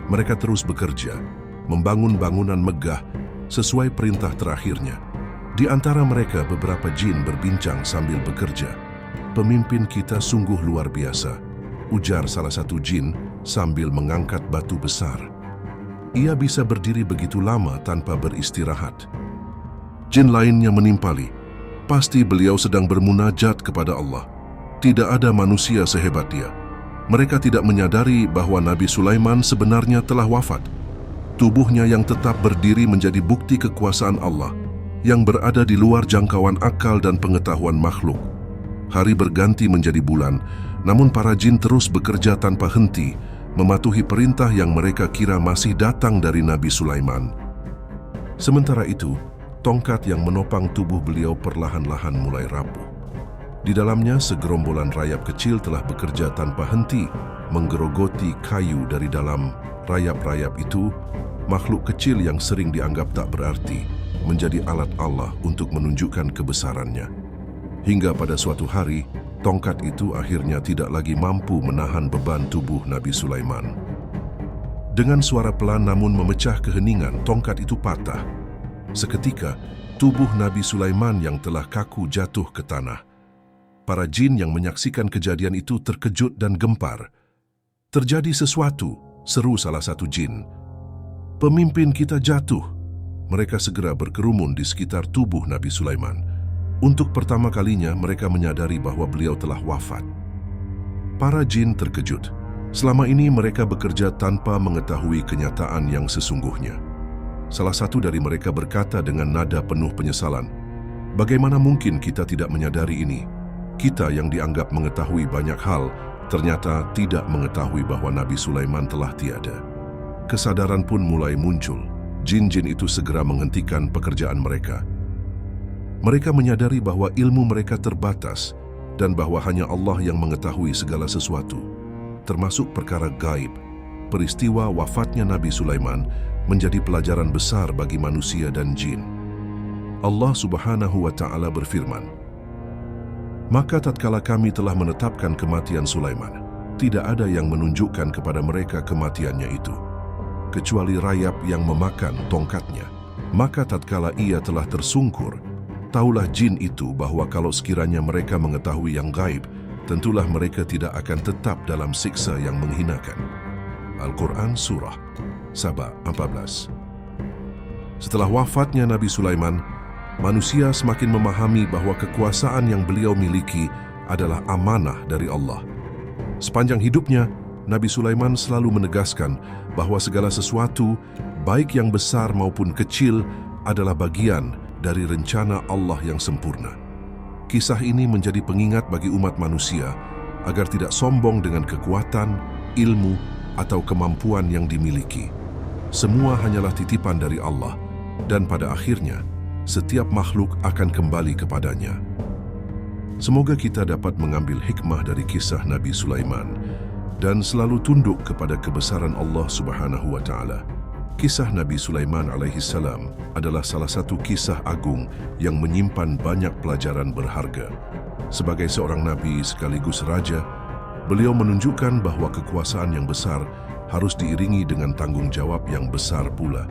Mereka terus bekerja, membangun bangunan megah sesuai perintah terakhirnya. Di antara mereka beberapa jin berbincang sambil bekerja. "Pemimpin kita sungguh luar biasa," ujar salah satu jin sambil mengangkat batu besar. "Ia bisa berdiri begitu lama tanpa beristirahat." Jin lainnya menimpali, "Pasti beliau sedang bermunajat kepada Allah. Tidak ada manusia sehebat dia." Mereka tidak menyadari bahwa Nabi Sulaiman sebenarnya telah wafat. Tubuhnya yang tetap berdiri menjadi bukti kekuasaan Allah yang berada di luar jangkauan akal dan pengetahuan makhluk. Hari berganti menjadi bulan, namun para jin terus bekerja tanpa henti, mematuhi perintah yang mereka kira masih datang dari Nabi Sulaiman. Sementara itu, tongkat yang menopang tubuh beliau perlahan-lahan mulai rapuh. Di dalamnya, segerombolan rayap kecil telah bekerja tanpa henti, menggerogoti kayu dari dalam. Rayap-rayap itu, makhluk kecil yang sering dianggap tak berarti, menjadi alat Allah untuk menunjukkan kebesarannya. Hingga pada suatu hari, tongkat itu akhirnya tidak lagi mampu menahan beban tubuh Nabi Sulaiman. Dengan suara pelan namun memecah keheningan, tongkat itu patah. Seketika, tubuh Nabi Sulaiman yang telah kaku jatuh ke tanah. Para jin yang menyaksikan kejadian itu terkejut dan gempar. "Terjadi sesuatu," seru salah satu jin. "Pemimpin kita jatuh." Mereka segera berkerumun di sekitar tubuh Nabi Sulaiman. Untuk pertama kalinya mereka menyadari bahwa beliau telah wafat. Para jin terkejut. Selama ini mereka bekerja tanpa mengetahui kenyataan yang sesungguhnya. Salah satu dari mereka berkata dengan nada penuh penyesalan, "Bagaimana mungkin kita tidak menyadari ini? Kita yang dianggap mengetahui banyak hal, ternyata tidak mengetahui bahwa Nabi Sulaiman telah tiada." Kesadaran pun mulai muncul. Jin-jin itu segera menghentikan pekerjaan mereka. Mereka menyadari bahwa ilmu mereka terbatas dan bahwa hanya Allah yang mengetahui segala sesuatu, termasuk perkara gaib. Peristiwa wafatnya Nabi Sulaiman menjadi pelajaran besar bagi manusia dan jin. Allah Subhanahu wa Ta'ala berfirman, "Maka tatkala kami telah menetapkan kematian Sulaiman, tidak ada yang menunjukkan kepada mereka kematiannya itu, kecuali rayap yang memakan tongkatnya." Maka tatkala ia telah tersungkur, taulah jin itu bahwa kalau sekiranya mereka mengetahui yang gaib, tentulah mereka tidak akan tetap dalam siksa yang menghinakan. Al-Quran Surah Saba 14. Setelah wafatnya Nabi Sulaiman, manusia semakin memahami bahwa kekuasaan yang beliau miliki adalah amanah dari Allah. Sepanjang hidupnya, Nabi Sulaiman selalu menegaskan bahwa segala sesuatu, baik yang besar maupun kecil, adalah bagian dari rencana Allah yang sempurna. Kisah ini menjadi pengingat bagi umat manusia agar tidak sombong dengan kekuatan, ilmu, atau kemampuan yang dimiliki. Semua hanyalah titipan dari Allah, dan pada akhirnya, setiap makhluk akan kembali kepadanya. Semoga kita dapat mengambil hikmah dari kisah Nabi Sulaiman dan selalu tunduk kepada kebesaran Allah Subhanahu wa Ta'ala. Kisah Nabi Sulaiman alaihissalam adalah salah satu kisah agung yang menyimpan banyak pelajaran berharga. Sebagai seorang nabi sekaligus raja, beliau menunjukkan bahwa kekuasaan yang besar harus diiringi dengan tanggung jawab yang besar pula.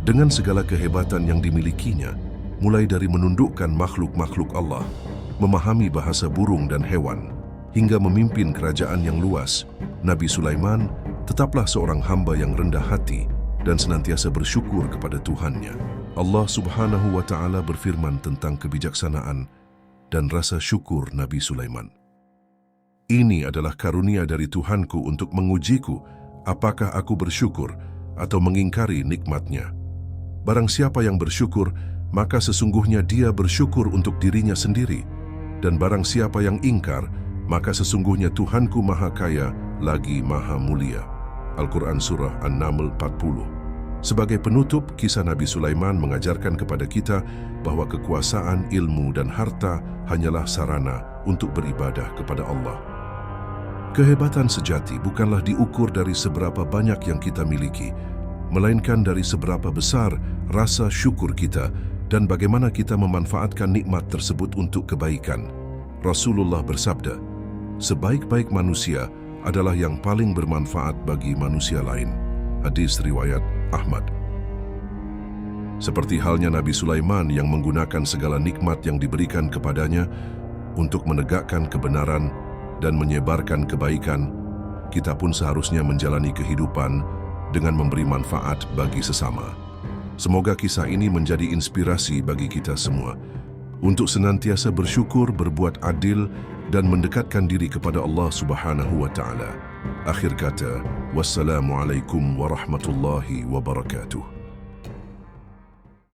Dengan segala kehebatan yang dimilikinya, mulai dari menundukkan makhluk-makhluk Allah, memahami bahasa burung dan hewan, hingga memimpin kerajaan yang luas, Nabi Sulaiman tetaplah seorang hamba yang rendah hati dan senantiasa bersyukur kepada Tuhannya. Allah Subhanahu wa Ta'ala berfirman tentang kebijaksanaan dan rasa syukur Nabi Sulaiman. Ini adalah karunia dari Tuhanku untuk mengujiku, apakah aku bersyukur atau mengingkari nikmat-Nya. Barang siapa yang bersyukur, maka sesungguhnya dia bersyukur untuk dirinya sendiri. Dan barang siapa yang ingkar, maka sesungguhnya Tuhanku Maha Kaya lagi Maha Mulia. Al-Quran Surah An-Naml 40. Sebagai penutup, kisah Nabi Sulaiman mengajarkan kepada kita bahwa kekuasaan, ilmu, dan harta hanyalah sarana untuk beribadah kepada Allah. Kehebatan sejati bukanlah diukur dari seberapa banyak yang kita miliki, melainkan dari seberapa besar rasa syukur kita dan bagaimana kita memanfaatkan nikmat tersebut untuk kebaikan. Rasulullah bersabda, "Sebaik-baik manusia adalah yang paling bermanfaat bagi manusia lain." Hadis riwayat Ahmad. Seperti halnya Nabi Sulaiman yang menggunakan segala nikmat yang diberikan kepadanya untuk menegakkan kebenaran dan menyebarkan kebaikan, kita pun seharusnya menjalani kehidupan dengan memberi manfaat bagi sesama. Semoga kisah ini menjadi inspirasi bagi kita semua untuk senantiasa bersyukur, berbuat adil, dan mendekatkan diri kepada Allah Subhanahu wa Ta'ala. Akhir kata, wassalamualaikum warahmatullahi wabarakatuh.